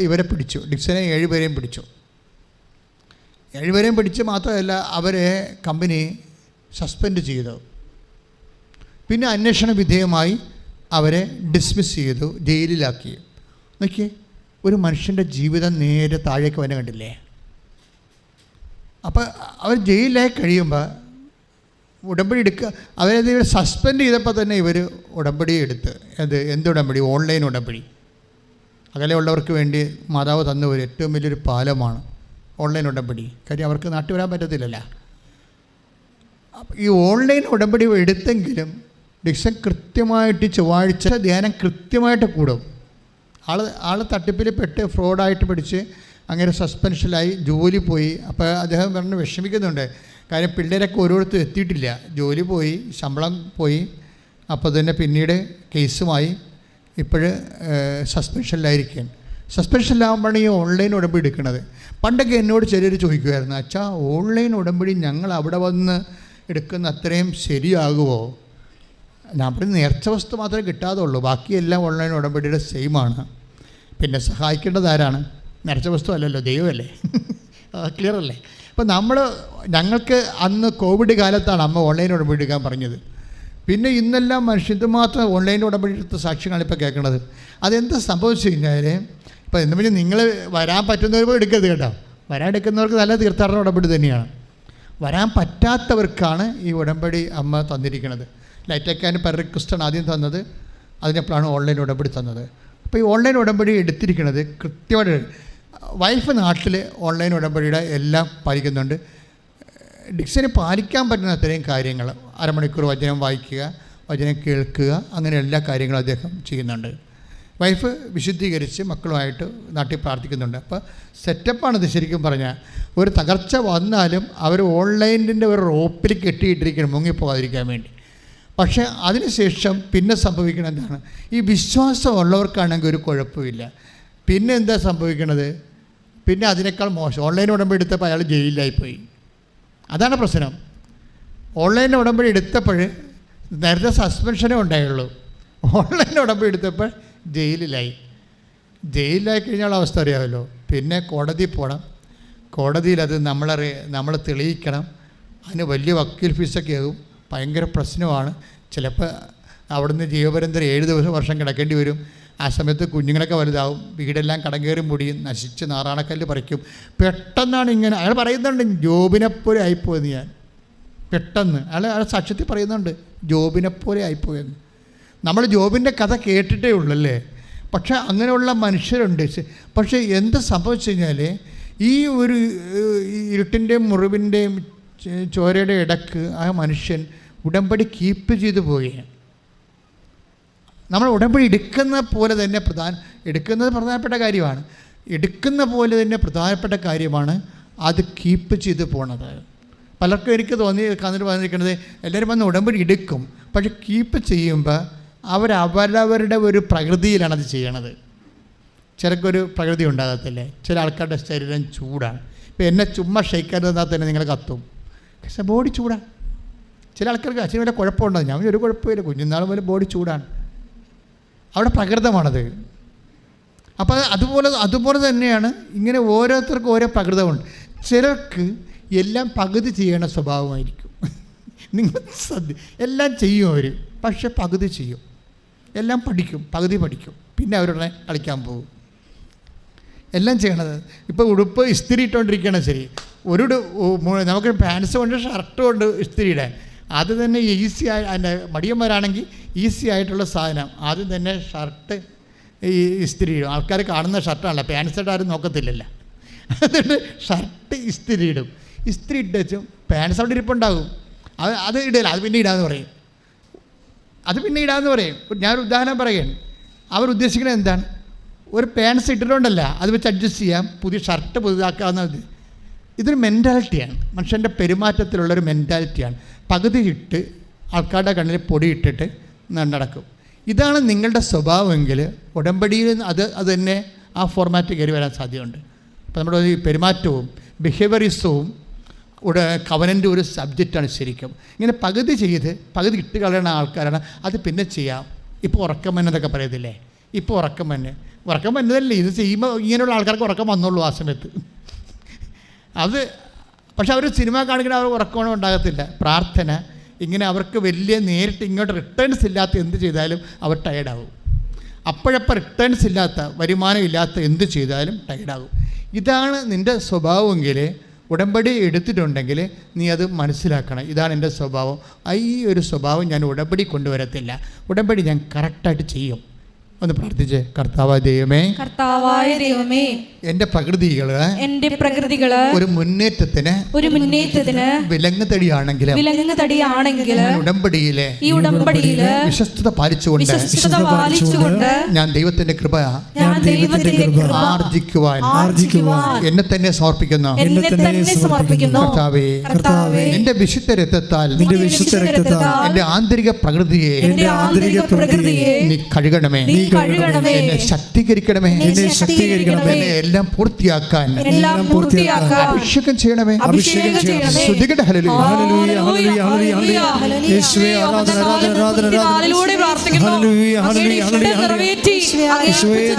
ഇവരെ പിടിച്ചു. ഡിക്സനെ 7 പേരെയും പിടിച്ചു. 7 പേരെയും പിടിച്ച് മാത്രമല്ല, അവരെ കമ്പനി സസ്പെൻഡ് ചെയ്തു. പിന്നെ അന്വേഷണ വിധേയമായി അവരെ ഡിസ്മിസ് ചെയ്തു, ജയിലിലാക്കി. നോക്കിയേ, ഒരു മനുഷ്യൻ്റെ ജീവിതം നേരെ താഴേക്ക് വന്നെ കണ്ടില്ലേ? അപ്പോൾ അവർ ജയിലിലായി കഴിയുമ്പോൾ ഉടമ്പടി അവരത് സസ്പെൻഡ് ചെയ്തപ്പോൾ തന്നെ ഇവർ ഉടമ്പടി എടുത്ത്. എന്ത് ഉടമ്പടി? ഓൺലൈൻ ഉടമ്പടി. അകലെയുള്ളവർക്ക് വേണ്ടി മാതാവ് തന്ന ഒരു ഏറ്റവും വലിയൊരു പാലമാണ് ഓൺലൈൻ ഉടമ്പടി. കാര്യം അവർക്ക് നാട്ടിൽ വരാൻ പറ്റത്തില്ലല്ലോ. ഈ ഓൺലൈൻ ഉടമ്പടി എടുത്തെങ്കിലും ഡിക്സൺ കൃത്യമായിട്ട് ചൊവ്വാഴ്ച ധ്യാനം കൃത്യമായിട്ട് കൂടും. ആൾ തട്ടിപ്പിൽ പെട്ട് ഫ്രോഡായിട്ട് പിടിച്ച് അങ്ങനെ സസ്പെൻഷനിലായി, ജോലി പോയി. അപ്പോൾ അദ്ദേഹം പറഞ്ഞ് വിഷമിക്കുന്നുണ്ട്. കാര്യം പിള്ളേരൊക്കെ ഓരോരുത്തരും എത്തിയിട്ടില്ല, ജോലി പോയി, ശമ്പളം പോയി. അപ്പോൾ തന്നെ പിന്നീട് കേസുമായി ഇപ്പോൾ സസ്പെൻഷനിലായിരിക്കുകയാണ്. സസ്പെൻഷനിലാകുമ്പോഴാണ് ഈ ഓൺലൈൻ ഉടമ്പടി എടുക്കുന്നത്. പണ്ടൊക്കെ എന്നോട് ചിലർ ചോദിക്കുമായിരുന്നു, അച്ഛാ ഓൺലൈൻ ഉടമ്പടി ഞങ്ങൾ അവിടെ വന്ന് എടുക്കുന്ന അത്രയും ശരിയാകുമോ? ഞാൻ പറഞ്ഞ് നേർച്ച വസ്തു മാത്രമേ കിട്ടാതുള്ളൂ, ബാക്കിയെല്ലാം ഓൺലൈൻ ഉടമ്പടിയുടെ സെയിമാണ്. പിന്നെ സഹായിക്കേണ്ടത് ആരാണ്? നേർച്ച വസ്തു അല്ലല്ലോ, ദൈവമല്ലേ. ക്ലിയർ അല്ലേ? അപ്പോൾ ഞങ്ങൾക്ക് അന്ന് കോവിഡ് കാലത്താണ് അമ്മ ഓൺലൈൻ ഉടമ്പടി എടുക്കാൻ പറഞ്ഞത്. പിന്നെ ഇന്നെല്ലാം മനുഷ്യൻ മാത്രം ഓൺലൈൻ ഉടമ്പടി എടുത്ത സാക്ഷ്യങ്ങളാണ് ഇപ്പോൾ കേൾക്കുന്നത്. അതെന്താ സംഭവിച്ചു കഴിഞ്ഞാൽ, ഇപ്പോൾ എന്ന് പറഞ്ഞാൽ നിങ്ങൾ വരാൻ പറ്റുന്നവർ എടുക്കരുത് കേട്ടോ. വരാൻ എടുക്കുന്നവർക്ക് നല്ല തീർത്ഥാടന ഉടമ്പടി തന്നെയാണ്. വരാൻ പറ്റാത്തവർക്കാണ് ഈ ഉടമ്പടി അമ്മ തന്നിരിക്കുന്നത്. ലൈറ്റ് ആൻഡ് പെർ റിക്വസ്റ്റാണ് ആദ്യം തന്നത്, അതിനെപ്പോഴാണ് ഓൺലൈൻ ഉടമ്പടി തന്നത്. അപ്പോൾ ഈ ഓൺലൈൻ ഉടമ്പടി എടുത്തിരിക്കുന്നത് കൃത്യമായിട്ട് വൈഫ് നാട്ടിൽ ഓൺലൈൻ ഉടമ്പടിയുടെ എല്ലാം പാലിക്കുന്നുണ്ട്. ഡിക്സന് പാലിക്കാൻ പറ്റുന്ന അത്രയും കാര്യങ്ങൾ, അരമണിക്കൂർ വചനം വായിക്കുക, വചനം കേൾക്കുക, അങ്ങനെ എല്ലാ കാര്യങ്ങളും അദ്ദേഹം ചെയ്യുന്നുണ്ട്. വൈഫ് വിശുദ്ധീകരിച്ച് മക്കളുമായിട്ട് നാട്ടിൽ പ്രാർത്ഥിക്കുന്നുണ്ട്. അപ്പോൾ സെറ്റപ്പാണിത്. ശരിക്കും പറഞ്ഞാൽ ഒരു തകർച്ച വന്നാലും അവർ ഓൺലൈനിൻ്റെ ഒരു റോപ്പിൽ കെട്ടിയിട്ടിരിക്കണം മുങ്ങിപ്പോകാതിരിക്കാൻ വേണ്ടി. പക്ഷേ അതിനുശേഷം പിന്നെ സംഭവിക്കുന്നത് എന്താണ്? ഈ വിശ്വാസമുള്ളവർക്കാണെങ്കിൽ ഒരു കുഴപ്പമില്ല. പിന്നെ എന്താ സംഭവിക്കണത്? പിന്നെ അതിനേക്കാൾ മോശം, ഓൺലൈൻ ഉടമ്പടി എടുത്തപ്പോൾ അയാൾ ജയിലിലായിപ്പോയി. അതാണ് പ്രശ്നം. ഓൺലൈൻ ഉടമ്പടി എടുത്തപ്പോൾ നേരത്തെ സസ്പെൻഷനേ ഉണ്ടായുള്ളൂ, ഓൺലൈൻ ഉടമ്പടി എടുത്തപ്പോൾ ജയിലിലായി കഴിഞ്ഞാൽ അവസ്ഥ അറിയാമല്ലോ. പിന്നെ കോടതി പോകണം, കോടതിയിൽ അത് നമ്മൾ തെളിയിക്കണം. അതിന് വലിയ വക്കീൽ ഫീസൊക്കെ ആകും, ഭയങ്കര പ്രശ്നമാണ്. ചിലപ്പോൾ അവിടുന്ന് ജീവപര്യന്തരം 7 വർഷം കിടക്കേണ്ടി വരും. ആ സമയത്ത് കുഞ്ഞുങ്ങളൊക്കെ വലുതാവും, വീടെല്ലാം കടം കയറി മുടിയും, നശിച്ച് നാറാണക്കല്ല് പറിക്കും. പെട്ടെന്നാണ് ഇങ്ങനെ അയാൾ പറയുന്നുണ്ട്, ജോബിനെപ്പോലെ ആയിപ്പോയെന്ന്. ഞാൻ പെട്ടെന്ന് അയാൾ സാക്ഷ്യത്തിൽ പറയുന്നുണ്ട്, ജോബിനെപ്പോലെ ആയിപ്പോയെന്ന്. നമ്മൾ ജോബിൻ്റെ കഥ കേട്ടിട്ടേ ഉള്ളല്ലേ. പക്ഷേ അങ്ങനെയുള്ള മനുഷ്യരുണ്ട്. പക്ഷേ എന്ത് സംഭവിച്ചു കഴിഞ്ഞാൽ ഈ ഒരു ഇരുട്ടിൻ്റെയും മുറിവിൻ്റെയും ചോരയുടെ ഇടക്ക് ആ മനുഷ്യൻ ഉടമ്പടി കീപ്പ് ചെയ്തു പോവുകയാണ്. നമ്മൾ ഉടമ്പടി എടുക്കുന്ന പോലെ തന്നെ എടുക്കുന്നത് പ്രധാനപ്പെട്ട കാര്യമാണ്. എടുക്കുന്ന പോലെ തന്നെ പ്രധാനപ്പെട്ട കാര്യമാണ് അത് കീപ്പ് ചെയ്ത് പോണത്. പലർക്കും എനിക്ക് കന്നിട്ട് വന്നിരിക്കുന്നത് എല്ലാവരും വന്ന് ഉടമ്പടി എടുക്കും, പക്ഷെ കീപ്പ് ചെയ്യുമ്പോൾ അവരവരുടെ ഒരു പ്രകൃതിയിലാണ് അത് ചെയ്യണത്. ചിലർക്കൊരു പ്രകൃതി ഉണ്ടാകത്തില്ലേ, ചില ആൾക്കാരുടെ ശരീരം ചൂടാണ്. ഇപ്പോൾ എന്നെ ചുമ്മാ ഷെയ്ക്കാൻ തന്നാൽ തന്നെ നിങ്ങൾ കത്തും, പക്ഷേ ബോഡി ചൂടാണ്. ചില ആൾക്കാർക്ക് അച്ഛന് വല്ല കുഴപ്പമുണ്ടോ? ഞാൻ ഒരു കുഴപ്പമില്ല, കുഞ്ഞുനാൾ മുതൽ ബോഡി ചൂടാണ്, അവിടെ പ്രകൃതമാണത്. അപ്പോൾ അതുപോലെ തന്നെയാണ് ഇങ്ങനെ ഓരോരുത്തർക്കും ഓരോ പ്രകൃതമുണ്ട്. ചിലർക്ക് എല്ലാം പകുതി ചെയ്യണ സ്വഭാവമായിരിക്കും. നിങ്ങൾ എല്ലാം ചെയ്യും അവർ, പക്ഷെ പകുതി ചെയ്യും. എല്ലാം പഠിക്കും, പകുതി പഠിക്കും, പിന്നെ അവരുടെ കളിക്കാൻ പോകും. എല്ലാം ചെയ്യണത് ഇപ്പോൾ ഉടുപ്പ് ഇസ്തിരി ഇട്ടുകൊണ്ടിരിക്കുകയാണ്, ശരി, നമുക്ക് പാൻസ് കൊണ്ട് ഷർട്ട് കൊണ്ട് ഇസ്തിരി ഇടാൻ അത് തന്നെ ഈസി ആയി. അതിൻ്റെ മടിയന്മാരാണെങ്കിൽ ഈസി ആയിട്ടുള്ള സാധനം ആദ്യം തന്നെ ഷർട്ട് ഈ ഇസ്തിരി ഇടും. ആൾക്കാർ കാണുന്ന ഷർട്ടാണല്ലോ, പാൻസ് ഇട്ട് ആരും നോക്കത്തില്ലല്ലോ. അതുകൊണ്ട് ഷർട്ട് ഇസ്തിരി ഇടും. ഇസ്തിരി ഇട്ട് വെച്ചും പാൻസ് അവിടെ ഇരിപ്പുണ്ടാകും, അത് ഇടില്ല, അത് പിന്നെ ഇടാമെന്ന് പറയും, ഞാനൊരു ഉദാഹരണം പറയുകയാണ്. അവരുദ്ദേശിക്കുന്നത് എന്താണ്? ഒരു പാൻസ് ഇട്ടിട്ടുണ്ടല്ല, അത് വെച്ച് അഡ്ജസ്റ്റ് ചെയ്യാം, പുതിയ ഷർട്ട് പുതുതാക്കാവുന്നത്. ഇതൊരു മെൻറ്റാലിറ്റിയാണ്, മനുഷ്യൻ്റെ പെരുമാറ്റത്തിലുള്ളൊരു മെൻറ്റാലിറ്റിയാണ്. പകുതി ഇട്ട് ആൾക്കാരുടെ കണ്ണിൽ പൊടി ഇട്ടിട്ട് നടക്കും. ഇതാണ് നിങ്ങളുടെ സ്വഭാവമെങ്കിൽ ഉടമ്പടിയിൽ അത് തന്നെ ആ ഫോർമാറ്റ് കയറി വരാൻ സാധ്യതയുണ്ട്. അപ്പോൾ നമ്മുടെ ഈ പെരുമാറ്റവും ബിഹേവിയറിസവും കവനൻ്റെ ഒരു സബ്ജക്റ്റാണ് ശരിക്കും. ഇങ്ങനെ പകുതി ചെയ്ത് പകുതി ഇട്ട് കളയുന്ന ആൾക്കാരാണ്. അത് പിന്നെ ചെയ്യാം. ഇപ്പോൾ ഉറക്കം എന്നതൊക്കെ പറയത്തില്ലേ, ഇപ്പോൾ ഉറക്കം വന്നതല്ലേ, ഇത് ചെയ്യുമ്പോൾ ഇങ്ങനെയുള്ള ആൾക്കാർക്ക് ഉറക്കം വന്നുള്ളൂ ആ സമയത്ത്. അത് പക്ഷെ അവർ സിനിമ കാണിക്കുന്ന അവർ ഉറക്കമൊന്നും ഉണ്ടാകത്തില്ല. പ്രാർത്ഥന ഇങ്ങനെ അവർക്ക് വലിയ നേരിട്ട് ഇങ്ങോട്ട് റിട്ടേൺസ് ഇല്ലാത്ത എന്ത് ചെയ്താലും അവർ ടയർഡാകും. അപ്പോഴപ്പോൾ റിട്ടേൺസ് ഇല്ലാത്ത, വരുമാനം ഇല്ലാത്ത എന്ത് ചെയ്താലും ടയർഡാകും. ഇതാണ് നിൻ്റെ സ്വഭാവമെങ്കിൽ ഉടമ്പടി എടുത്തിട്ടുണ്ടെങ്കിൽ നീ അത് മനസ്സിലാക്കണം. ഇതാണ് എൻ്റെ സ്വഭാവം, ഈ ഒരു സ്വഭാവം ഞാൻ ഉടമ്പടി കൊണ്ടുവരത്തില്ല, ഉടമ്പടി ഞാൻ കറക്റ്റായിട്ട് ചെയ്യും. ഒന്ന് പ്രാർത്ഥിച്ചേ. കർത്താവായ ദൈവമേ, എൻ്റെ പ്രകൃതികള് ഒരു മുന്നേറ്റത്തിന് വിലങ്ങുതടിയാണെങ്കിൽ ഉടമ്പടിയിലെ വിശ്വസ്തത പാലിച്ചുകൊണ്ട് ഞാൻ ദൈവത്തിന്റെ കൃപ ആർജിക്കുവാൻ എന്നെ തന്നെ സമർപ്പിക്കുന്നു. കർത്താവേ, നിന്റെ വിശുദ്ധ രക്തത്താൽ എന്റെ ആന്തരിക പ്രകൃതിയെ നീ കഴുകണമേ, എന്നെ ശക്തീകരിക്കണമേ, എന്നെ എല്ലാം പൂർത്തിയാക്കാൻ അഭിഷേകം ചെയ്യണമേ. സ്തുതിക്കട്ടെ. ഹല്ലേലൂയ, ഹല്ലേലൂയ, ഹല്ലേലൂയ, ഹല്ലേലൂയ. യേശുവേ ആരാധന, ആരാധന, ആരാധന, ഹല്ലേലൂയ പ്രാർത്ഥിക്കുന്നു. ഹല്ലേലൂയ, ഹല്ലേലൂയ, ഹല്ലേലൂയ.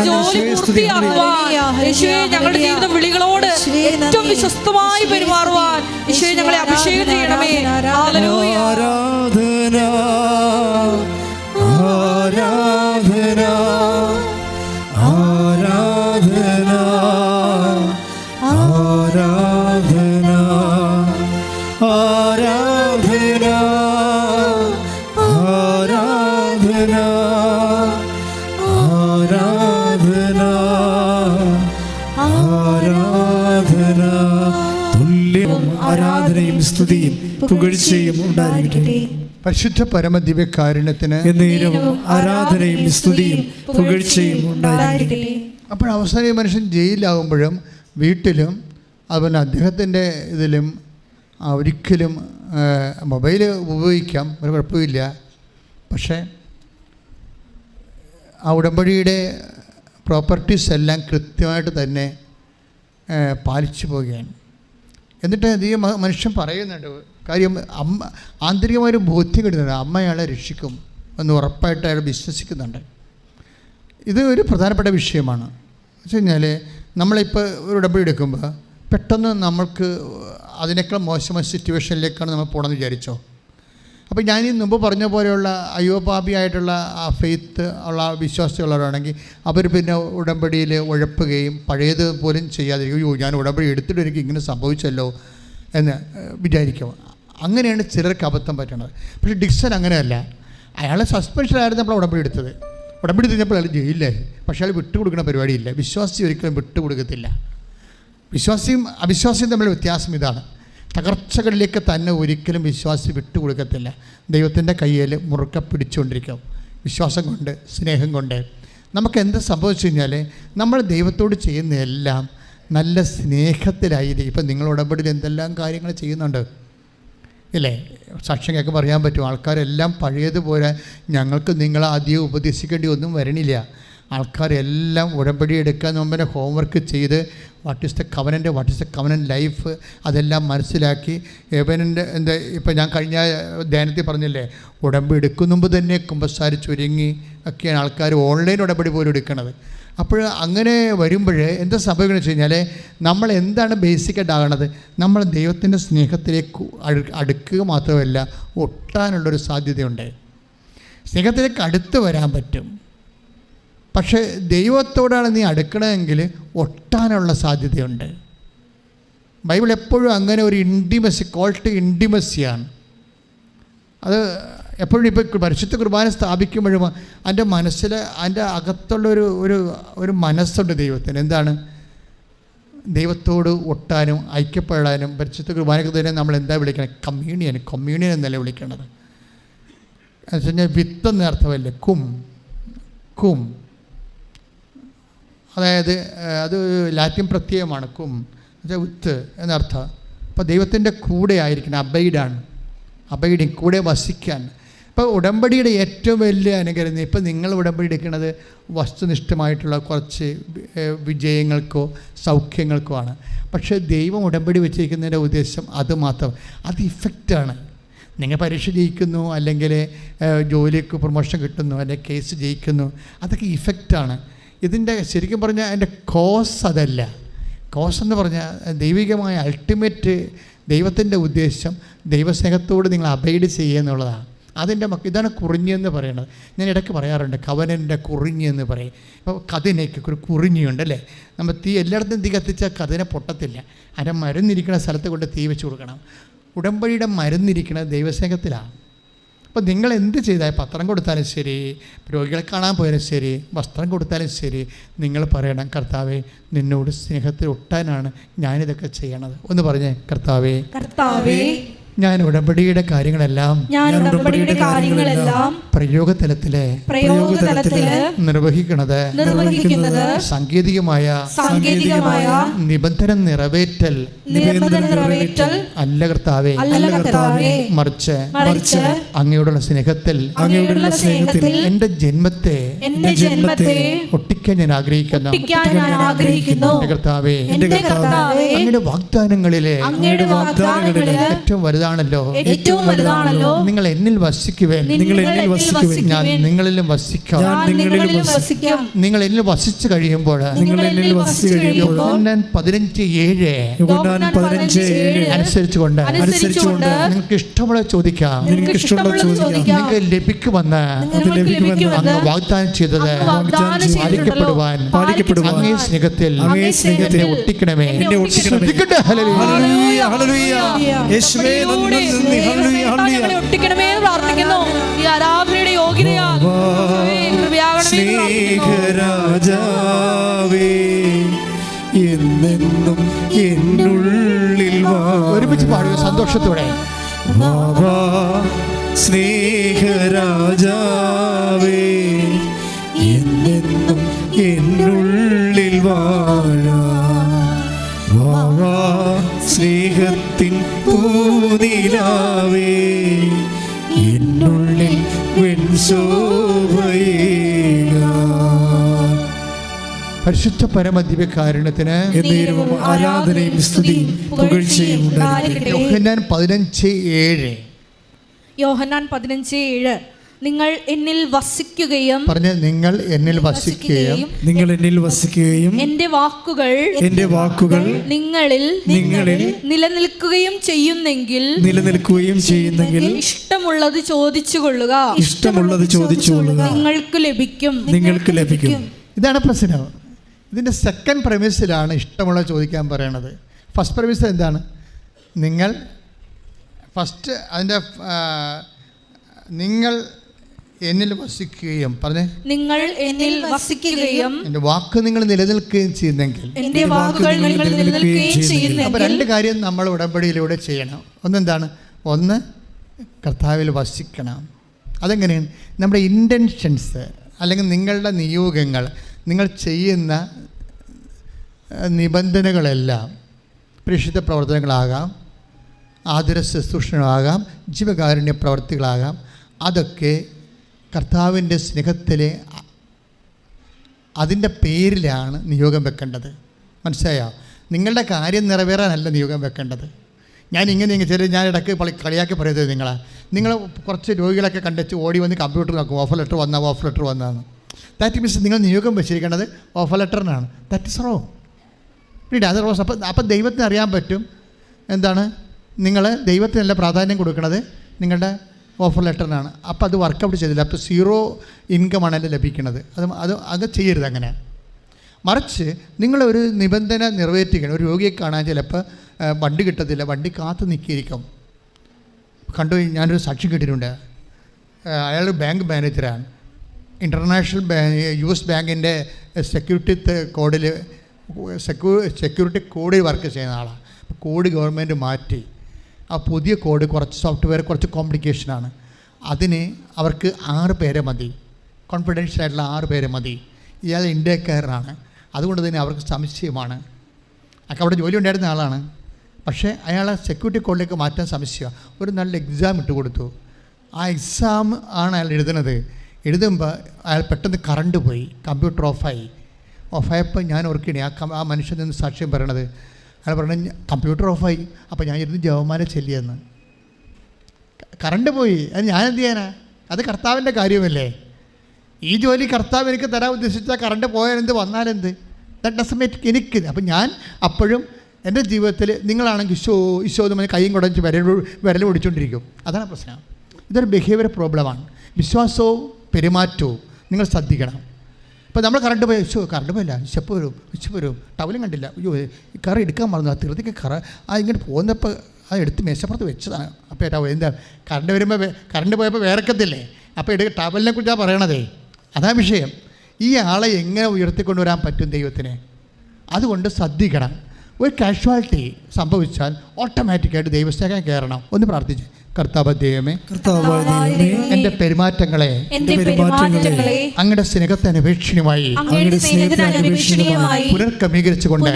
ജോലി പൂർത്തിയാക്കുവാൻ യേശുവേ ഞങ്ങളുടെ ജീവിത വിളികളോട് ഏറ്റവും വിശ്വസ്തമായി പെരുമാറുവാൻ യേശുവേ ഞങ്ങളെ അഭിഷേകം ചെയ്യണമേ. ഹല്ലേലൂയ. ആരാധന, ആരാധന, ആരാധന, ആരാധന, ആരാധന, ആരാധന, ആരാധന, ആരാധന. തുല്യവും ആരാധനയും സ്തുതിയും പുകഴ്ചയും ഉണ്ടായിരിക്കട്ടെ. പരിശുദ്ധ പരമദിവ്യകാരുണ്യത്തിന് ആരാധനയും സ്തുതിയും പുകഴ്ചയും ഉണ്ടായിരിക്കട്ടെ. അപ്പോൾ അവസാനം ഈ മനുഷ്യൻ ജയിലിലാകുമ്പോഴും വീട്ടിലും അതുപോലെ അദ്ദേഹത്തിൻ്റെ ഇതിലും ഒരിക്കലും മൊബൈൽ ഉപയോഗിക്കാം, ഒരു കുഴപ്പമില്ല. പക്ഷേ ആ ഉടമ്പടിയുടെ പ്രോപ്പർട്ടീസ് എല്ലാം കൃത്യമായിട്ട് തന്നെ പാലിച്ചു പോവുകയാണ്. എന്നിട്ട് അധികം മനുഷ്യൻ പറയുന്നുണ്ട് കാര്യം, ആന്തരികമായൊരു ബോധ്യം കിട്ടുന്നുണ്ട്, അമ്മ അയാളെ രക്ഷിക്കും എന്ന് ഉറപ്പായിട്ട് അയാൾ വിശ്വസിക്കുന്നുണ്ട്. ഇത് ഒരു പ്രധാനപ്പെട്ട വിഷയമാണ്. വെച്ച് കഴിഞ്ഞാൽ നമ്മളിപ്പോൾ ഒരു ഉടമ്പടി എടുക്കുമ്പോൾ പെട്ടെന്ന് നമ്മൾക്ക് അതിനേക്കാൾ മോശമായ സിറ്റുവേഷനിലേക്കാണ് നമ്മൾ പോകണമെന്ന് വിചാരിച്ചോ. അപ്പോൾ ഞാൻ ഈ മുമ്പ് പറഞ്ഞ പോലെയുള്ള അയ്യോപാപിയായിട്ടുള്ള ആ ഫെയ്ത്ത് ഉള്ള വിശ്വാസികളുള്ളവരാണെങ്കിൽ അവർ പിന്നെ ഉടമ്പടിയിൽ ഉഴപ്പുകയും പഴയത് പോലും ചെയ്യാതിരിക്കും. ഞാൻ ഉടമ്പടി എടുത്തിട്ട് എനിക്ക് ഇങ്ങനെ സംഭവിച്ചല്ലോ എന്ന് വിചാരിക്കും. അങ്ങനെയാണ് ചിലർക്ക് അബദ്ധം പറ്റണത്. പക്ഷേ ഡിക്സൺ അങ്ങനെയല്ല. അയാളെ സസ്പെൻഷനായിരുന്നു നമ്മൾ ഉടമ്പടി എടുത്തത്. ഉടമ്പടി തിരിഞ്ഞപ്പോൾ അയാൾ ജയിലിലായി. പക്ഷേ അയാൾ വിട്ടുകൊടുക്കുന്ന പരിപാടിയില്ല. വിശ്വാസി ഒരിക്കലും വിട്ടുകൊടുക്കത്തില്ല. വിശ്വാസിയും അവിശ്വാസിയും തമ്മിലുള്ള വ്യത്യാസം ഇതാണ്. തകർച്ചകളിലേക്ക് തന്നെ ഒരിക്കലും വിശ്വാസി വിട്ടുകൊടുക്കത്തില്ല. ദൈവത്തിൻ്റെ കയ്യിൽ മുറുക്കെ പിടിച്ചുകൊണ്ടിരിക്കും. വിശ്വാസം കൊണ്ട്, സ്നേഹം കൊണ്ട്. നമുക്ക് എന്ത് സംഭവിച്ചു കഴിഞ്ഞാൽ നമ്മൾ ദൈവത്തോട് ചെയ്യുന്നതെല്ലാം നല്ല സ്നേഹത്തിലായിരിക്കും. ഇപ്പം നിങ്ങൾ ഉടമ്പടിയിൽ എന്തെല്ലാം കാര്യങ്ങൾ ചെയ്യുന്നുണ്ട്. ഇല്ലേ? സാക്ഷ്യം കേൾക്കുമ്പോൾ അറിയാൻ പറ്റും. ആൾക്കാരെല്ലാം പഴയതുപോലെ ഞങ്ങൾക്ക് നിങ്ങളെ അധികം ഉപദേശിക്കേണ്ടി ഒന്നും വരണില്ല. ആൾക്കാരെല്ലാം ഉടമ്പടി എടുക്കാൻ മുമ്പേ ഹോംവർക്ക് ചെയ്ത് what is the covenant life അതെല്ലാം മനസ്സിലാക്കി എന്താ ഇപ്പം ഞാൻ കഴിഞ്ഞ ധ്യാനത്തിൽ പറഞ്ഞില്ലേ, ഉടമ്പടി എടുക്കും മുമ്പ് തന്നെ കുമ്പസാരിച്ചൊരുങ്ങി ഒക്കെയാണ് ആൾക്കാർ ഓൺലൈൻ ഉടമ്പടി പോലും എടുക്കണത്. അപ്പോൾ അങ്ങനെ വരുമ്പോൾ എന്താ സംഭവിക്കുന്നത് വെച്ച് കഴിഞ്ഞാൽ നമ്മൾ എന്താണ് ബേസിക്കായിട്ടാകണത്? നമ്മൾ ദൈവത്തിൻ്റെ സ്നേഹത്തിലേക്ക് അടുക്കുക മാത്രമല്ല, ഒട്ടാനുള്ളൊരു സാധ്യതയുണ്ട്. സ്നേഹത്തിലേക്ക് അടുത്ത് വരാൻ പറ്റും, പക്ഷേ ദൈവത്തോടാണ് നീ അടുക്കണമെങ്കിൽ ഒട്ടാനുള്ള സാധ്യതയുണ്ട്. ബൈബിൾ എപ്പോഴും അങ്ങനെ ഒരു ഇൻറ്റിമസിയാണ്. അത് എപ്പോഴും ഇപ്പോൾ പരിശുദ്ധ കുർബാന സ്ഥാപിക്കുമ്പോഴും എൻ്റെ മനസ്സിൽ അതിൻ്റെ അകത്തുള്ളൊരു ഒരു മനസ്സുണ്ട് ദൈവത്തിന്. എന്താണ്? ദൈവത്തോട് ഒട്ടാനും ഐക്യപ്പെടാനും. പരിശുദ്ധ കുർബാനയ്ക്ക് തന്നെ നമ്മൾ എന്താ വിളിക്കണം? കമ്മ്യൂണിയൻ എന്നല്ല വിളിക്കേണ്ടത്. എന്ന് വെച്ച് കഴിഞ്ഞാൽ വിത്ത് എന്ന അർത്ഥമല്ലേ, കും അതായത് അത് ലാറ്റിൻ പ്രത്യയമാണ്. കും എന്നുവെച്ചാൽ വിത്ത് എന്നർത്ഥം. അപ്പോൾ ദൈവത്തിൻ്റെ കൂടെ ആയിരിക്കണം, അബൈഡിങ്, കൂടെ വസിക്കാൻ. ഇപ്പോൾ ഉടമ്പടിയുടെ ഏറ്റവും വലിയ അനുഗ്രഹം, ഇപ്പം നിങ്ങൾ ഉടമ്പടി എടുക്കുന്നത് വസ്തുനിഷ്ഠമായിട്ടുള്ള കുറച്ച് വിജയങ്ങൾക്കോ സൗഖ്യങ്ങൾക്കോ ആണ്. പക്ഷേ ദൈവം ഉടമ്പടി വെച്ചിരിക്കുന്നതിൻ്റെ ഉദ്ദേശം അത് മാത്രം, അത് ഇഫക്റ്റാണ്. നിങ്ങൾ പരീക്ഷ ജയിക്കുന്നു, അല്ലെങ്കിൽ ജോലിക്ക് പ്രൊമോഷൻ കിട്ടുന്നു, അല്ലെങ്കിൽ കേസ് ജയിക്കുന്നു, അതൊക്കെ ഇഫക്റ്റാണ്. ഇതിൻ്റെ ശരിക്കും പറഞ്ഞാൽ അതിൻ്റെ കോസ് അതല്ല. കോസ് എന്ന് പറഞ്ഞാൽ ദൈവികമായ അൾട്ടിമേറ്റ് ദൈവത്തിൻ്റെ ഉദ്ദേശം ദൈവസ്നേഹത്തോട് നിങ്ങൾ അബൈഡ് ചെയ്യുക എന്നുള്ളതാണ്. അതിൻ്റെ ഇതാണ് കുറിഞ്ഞെന്ന് പറയുന്നത്. ഞാൻ ഇടയ്ക്ക് പറയാറുണ്ട്, കവനൻ്റെ കുറിഞ്ഞെന്ന് പറയും. ഇപ്പോൾ കതിനയ്ക്ക് ഒരു കുറിഞ്ഞുണ്ടല്ലേ, നമ്മൾ എല്ലായിടത്തും തീ കത്തിച്ചാൽ കതിനെ പൊട്ടത്തില്ല. അതിൻ്റെ മരുന്നിരിക്കുന്ന സ്ഥലത്ത് കൊണ്ട് തീ വെച്ച് കൊടുക്കണം. ഉടമ്പടിയുടെ മരുന്നിരിക്കുന്നത് ദൈവസ്നേഹത്തിലാണ്. അപ്പോൾ നിങ്ങൾ എന്ത് ചെയ്താൽ, പത്രം കൊടുത്താലും ശരി, രോഗികളെ കാണാൻ പോയാലും ശരി, വസ്ത്രം കൊടുത്താലും ശരി, നിങ്ങൾ പറയണം, കർത്താവേ, നിന്നോട് സ്നേഹത്തിൽ ഒട്ടാനാണ് ഞാനിതൊക്കെ ചെയ്യണത്. ഒന്ന് പറഞ്ഞേ, കർത്താവേ, ഞാൻ ഉടമ്പടിയുടെ കാര്യങ്ങളെല്ലാം പ്രയോഗതലത്തില് നിർവഹിക്കുന്നത് സാങ്കേതികമായ നിബന്ധന നിറവേറ്റൽ അല്ല കർത്താവേ, മറിച്ച് അങ്ങയോടുള്ള സ്നേഹത്തിൽ എന്റെ ജന്മത്തെ ഒട്ടിക്കാൻ ഞാൻ ആഗ്രഹിക്കുന്നു. കർത്താവേ, അങ്ങയുടെ വാഗ്ദാനങ്ങളിലെ ഏറ്റവും വലുതാണല്ലോ നിങ്ങൾ എന്നിൽ വസിക്കുവേൻ, ഞാൻ നിങ്ങളിലും വസിക്കാം. നിങ്ങൾ എന്നിൽ വസിച്ചു കഴിയുമ്പോൾ 15:7 അനുസരിച്ചുകൊണ്ട് നിങ്ങൾക്ക് ഇഷ്ടമുള്ള ചോദിക്കാം, നിങ്ങൾക്ക് ലഭിക്കുമെന്ന് അങ്ങ് വാഗ്ദാനം ചെയ്തത് പാലിക്കപ്പെടുവാൻ അങ്ങേ സ്നേഹത്തിൽ ഒട്ടിക്കണമേ. ഒട്ടിക്കണമേ പ്രാർത്ഥിക്കുന്നു. ഈ ആരാധനയുടെ യോഗ്യതയാകരാജാവേ, എന്നെന്നും എന്നുള്ളിൽ ഒരുമിച്ച് പാടുക സന്തോഷത്തോടെ. സ്നേഹരാജാവേ, എന്നെന്നും എന്നുള്ളിൽ വാഴാ സ്നേഹത്തിൻ പൂനിലാവേ, എന്നുള്ളിൽ പരിശുദ്ധ പരമദിവ്യകാരുണ്യത്തിന് ആരാധനയും സ്തുതിയും പുകഴ്ചയും ഉണ്ടായിരിക്കട്ടെ. യോഹന്നാൻ 15:7 നിങ്ങൾ എന്നിൽ വസിക്കുകയും നിങ്ങൾ എന്നിൽ വസിക്കുകയും എന്റെ വാക്കുകൾ നിങ്ങളിൽ നിലനിൽക്കുകയും ചെയ്യുന്നെങ്കിൽ ഇഷ്ടമുള്ളത് ചോദിച്ചുകൊള്ളുക, നിങ്ങൾക്ക് ലഭിക്കും. ഇതാണ് പ്രശ്നം. ഇതിൻ്റെ സെക്കൻഡ് പ്രമിസിലാണ് ഇഷ്ടമുള്ള ചോദിക്കാൻ പറയണത്. ഫസ്റ്റ് പ്രമിസ് എന്താണ്? നിങ്ങൾ ഫസ്റ്റ് അതിൻ്റെ നിങ്ങൾ എന്നിൽ വസിക്കുകയും നിങ്ങൾ എന്നിൽ വസിക്കുകയും എൻ്റെ വാക്ക് നിങ്ങൾ നിലനിൽക്കുകയും ചെയ്യുന്നെങ്കിൽ. അപ്പോൾ രണ്ട് കാര്യം നമ്മൾ ഉടമ്പടിയിലൂടെ ചെയ്യണം. ഒന്നെന്താണ്? ഒന്ന് കർത്താവിൽ വസിക്കണം. അതെങ്ങനെയാണ്? നമ്മുടെ ഇൻറ്റൻഷൻസ് അല്ലെങ്കിൽ നിങ്ങളുടെ നിയോഗങ്ങൾ, നിങ്ങൾ ചെയ്യുന്ന നിബന്ധനകളെല്ലാം പരിശുദ്ധ പ്രവർത്തനങ്ങളാകാം, ആതുര ശുശ്രൂഷണമാകാം, ജീവകാരുണ്യ പ്രവർത്തികളാകാം. അതൊക്കെ കർത്താവിൻ്റെ സ്നേഹത്തിലെ അതിൻ്റെ പേരിലാണ് നിയോഗം വെക്കേണ്ടത്. മനസ്സിലായോ? നിങ്ങളുടെ കാര്യം നിറവേറാനല്ല നിയോഗം വെക്കേണ്ടത്. ഞാൻ ഞാൻ ഇടയ്ക്ക് കളിയാക്കി പറയുന്നത് നിങ്ങൾ കുറച്ച് രോഗികളൊക്കെ കണ്ടെച്ച് ഓടി വന്ന് കമ്പ്യൂട്ടർ നോക്കും, ഓഫർ ലെറ്റർ വന്നതെന്ന്. ദാറ്റ് മീൻസ് നിങ്ങൾ നിയോഗം വെച്ചിരിക്കേണ്ടത് ഓഫർ ലെറ്ററിനാണ്. That is wrong. പിന്നീട് അത് റോസ്. അപ്പം ദൈവത്തിന് അറിയാൻ പറ്റും എന്താണ് നിങ്ങൾ ദൈവത്തിനല്ല പ്രാധാന്യം കൊടുക്കുന്നത്, നിങ്ങളുടെ ഓഫർ ലെറ്ററിനാണ്. അപ്പോൾ അത് വർക്കൗട്ട് ചെയ്തില്ല. അപ്പോൾ 0 ഇൻകമാണ് അല്ല ലഭിക്കുന്നത്. അത് ചെയ്യരുത് അങ്ങനെ. മറിച്ച് നിങ്ങളൊരു നിബന്ധന നിറവേറ്റിക്കണം. ഒരു രോഗിയെ കാണാൻ ചിലപ്പോൾ വണ്ടി കിട്ടത്തില്ല, വണ്ടി കാത്തു നിൽക്കിയിരിക്കും. കണ്ടു, ഞാനൊരു സാക്ഷ്യം കേട്ടിട്ടുണ്ട്. അയാൾ ബാങ്ക് മാനേജറാണ്. ഇൻ്റർനാഷണൽ US ബാങ്കിൻ്റെ സെക്യൂരിറ്റി കോഡിൽ വർക്ക് ചെയ്യുന്ന ആളാണ്. കോഡ് ഗവൺമെൻറ് മാറ്റി. ആ പുതിയ കോഡ് കുറച്ച് സോഫ്റ്റ്വെയർ കുറച്ച് കോംപ്ലിക്കേഷനാണ്. അതിന് അവർക്ക് 6 പേരെ മതി, കോൺഫിഡൻഷ്യലായിട്ടുള്ള 6 പേരെ മതി. ഇയാൾ ഇന്ത്യക്കാരനാണ്. അതുകൊണ്ട് തന്നെ അവർക്ക് സംശയമാണ്. അവിടെ ജോലി ഉണ്ടായിരുന്ന ആളാണ്. പക്ഷേ അയാളെ സെക്യൂരിറ്റി കോഡിലേക്ക് മാറ്റാൻ സംശയമാണ്. ഒരു നല്ല എക്സാം ഇട്ട് കൊടുത്തു. ആ എക്സാം ആണ് അയാൾ എഴുതുമ്പോൾ അയാൾ പെട്ടെന്ന് കറണ്ട് പോയി, കമ്പ്യൂട്ടർ ഓഫായപ്പോൾ ഞാൻ ഓർക്കണേ ആ മനുഷ്യൻ നിന്ന് സാക്ഷ്യം പറയണത്. അയാൾ പറഞ്ഞ കമ്പ്യൂട്ടർ ഓഫായി. അപ്പോൾ ഞാൻ ഇരുന്ന് ജവമാല ചെല്ലിയെന്ന്. കറണ്ട് പോയി, അത് ഞാൻ എന്ത് ചെയ്യാനാ? അത് കർത്താവിൻ്റെ കാര്യമല്ലേ? ഈ ജോലി കർത്താവ് എനിക്ക് തരാൻ ഉദ്ദേശിച്ചാൽ കറണ്ട് പോയാലെന്ത് വന്നാലെന്ത്? ദാറ്റ് ഡസൻറ്റ് മേക്ക് എനിക്ക്. അപ്പം ഞാൻ അപ്പോഴും എൻ്റെ ജീവിതത്തിൽ നിങ്ങളാണെങ്കിൽ ഈശോ എന്ന് കൈയും കുടച്ച് വിരൽ പിടിച്ചുകൊണ്ടിരിക്കും. അതാണ് പ്രശ്നം. ഇതൊരു ബിഹേവിയർ പ്രോബ്ലമാണ്. വിശ്വാസവും പെരുമാറ്റവും നിങ്ങൾ ശ്രദ്ധിക്കണം. ഇപ്പോൾ നമ്മൾ കറണ്ട് പോയില്ല, ഇശപ്പ് വരും, ടവലും കണ്ടില്ല, അയ്യോ കറ എടുക്കാൻ മറന്നു, ആ തീർത്തിക്ക് കറ ഇങ്ങോട്ട് പോകുന്നപ്പോൾ എടുത്ത് മേശപ്പുറത്ത് വെച്ചതാണ്. അപ്പോൾ എന്താ കറണ്ട് പോയപ്പോൾ വേർക്കത്തില്ലേ? അപ്പോൾ ടവലിനെ കുറിച്ചാണ് പറയണതേ. അതാ വിഷയം. ഈ ആളെ എങ്ങനെ ഉയർത്തിക്കൊണ്ടുവരാൻ പറ്റും ദൈവത്തിനെ? അതുകൊണ്ട് ശ്രദ്ധിക്കണം. ഒരു കാഷ്വാലിറ്റി സംഭവിച്ചാൽ ഓട്ടോമാറ്റിക്കായിട്ട് ദൈവസ്നേഹം കയറണം. ഒന്ന് പ്രാർത്ഥിച്ച്, കർത്താവ് ദൈവമേ, എൻ്റെ പെരുമാറ്റങ്ങളെ അങ്ങയുടെ സ്നേഹത്തിന് അപേക്ഷണീയമായി പുനർക്രമീകരിച്ചുകൊണ്ട്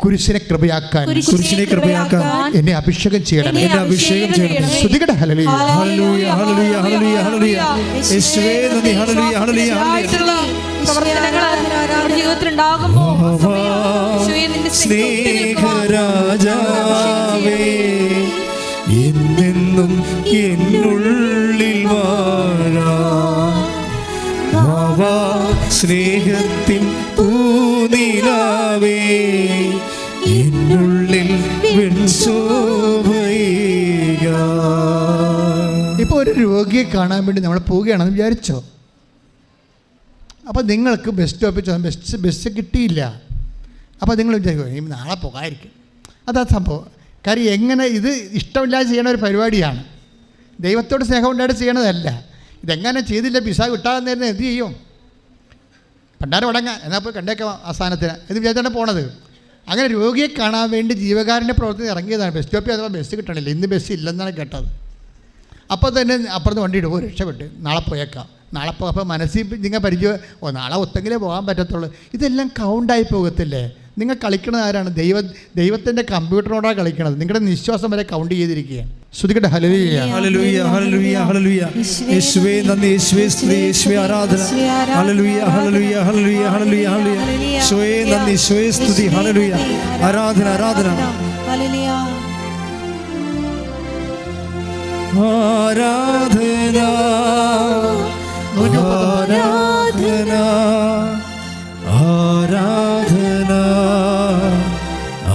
കുരിശിനെ കൃപയാക്കാൻ എന്നെ അഭിഷേകം ചെയ്യണം. സ്തുതിക്കട്ടെ. ഹല്ലേലൂയ, ഹല്ലേലൂയ, ഹല്ലേലൂയ, ഹല്ലേലൂയ, ഹല്ലേലൂയ. യേശുവേ നന്ദി. ഹല്ലേലൂയ, ഹല്ലേലൂയ, ഹല്ലേലൂയ. സ്നേഹരാജാവേ, എന്നെന്നും എന്നുള്ളിൽ വാഴാ സ്നേഹത്തിൻ പൂനിലാവേ, എന്നുള്ളിൽ വെൺശോഭയേകാ. ഇപ്പോൾ ഒരു രോഗിയെ കാണാൻ വേണ്ടി നമ്മൾ പോവുകയാണെന്ന് വിചാരിച്ചോ? അപ്പോൾ നിങ്ങൾക്ക് ബസ് സ്റ്റോപ്പിൽ ചെന്നാൽ ബസ് കിട്ടിയില്ല. അപ്പോൾ നിങ്ങൾ വിചാരിക്കും നാളെ പോകാമായിരിക്കും. അതാ സംഭവം. കാര്യം എങ്ങനെ ഇത് ഇഷ്ടമില്ലാതെ ചെയ്യണ ഒരു പരിപാടിയാണ്. ദൈവത്തോട് സ്നേഹം ഉണ്ടായിട്ട് ചെയ്യണതല്ല. ഇതെങ്ങനെ ചെയ്തില്ല, പിസ കിട്ടാതെ എന്ത് ചെയ്യും? പണ്ടാരം ഉടങ്ങാൻ എന്നാൽ പോയി കണ്ടേക്കാം അവസാനത്തിന് ഇത് വിചാരിച്ചാണ് പോണത്. അങ്ങനെ രോഗിയെ കാണാൻ വേണ്ടി ജീവകാരുണ്യ പ്രവർത്തനം ഇറങ്ങിയതാണ്. ബസ് സ്റ്റോപ്പിൽ അഥവാ ബസ് കിട്ടണില്ല, ഇന്ന് ബസ് ഇല്ലെന്നാണ് കേട്ടത്. അപ്പോൾ തന്നെ അപ്പുറത്ത് വണ്ടി ഇടുമ്പോൾ രക്ഷപ്പെട്ട് നാളെ പോയേക്കാം. നാളെ അപ്പോൾ മനസ്സിൽ നിങ്ങൾ പരിചയം നാളെ ഒത്തെങ്കിലേ പോകാൻ പറ്റത്തുള്ളൂ. ഇതെല്ലാം കൗണ്ടായി പോകത്തില്ലേ? നിങ്ങൾ കളിക്കുന്നത് ആരാണ്? ദൈവത്തിൻ്റെ കമ്പ്യൂട്ടറിനോടാണ് കളിക്കണത്. നിങ്ങളുടെ നിശ്വാസം വരെ കൗണ്ട് ചെയ്തിരിക്കുകയാണ്. ശ്രുതിക്കട്ടെ. ഹല്ലേലൂയ, ഹല്ലേലൂയ, ഹല്ലേലൂയ, ഹല്ലേലൂയ. യേശുവേ നന്ദി, യേശുവേ സ്തുതി, യേശുവേ ആരാധന. ഹല്ലേലൂയ, ഹല്ലേലൂയ, ഹല്ലേലൂയ, ഹല്ലേലൂയ, ഹല്ലേലൂയ. യേശുവേ നന്ദി, യേശുവേ സ്തുതി, ഹല്ലേലൂയ, ആരാധന, ആരാധന. ഹല്ലേലൂയ, ആരാധന, ആരാധന, ആരാധന,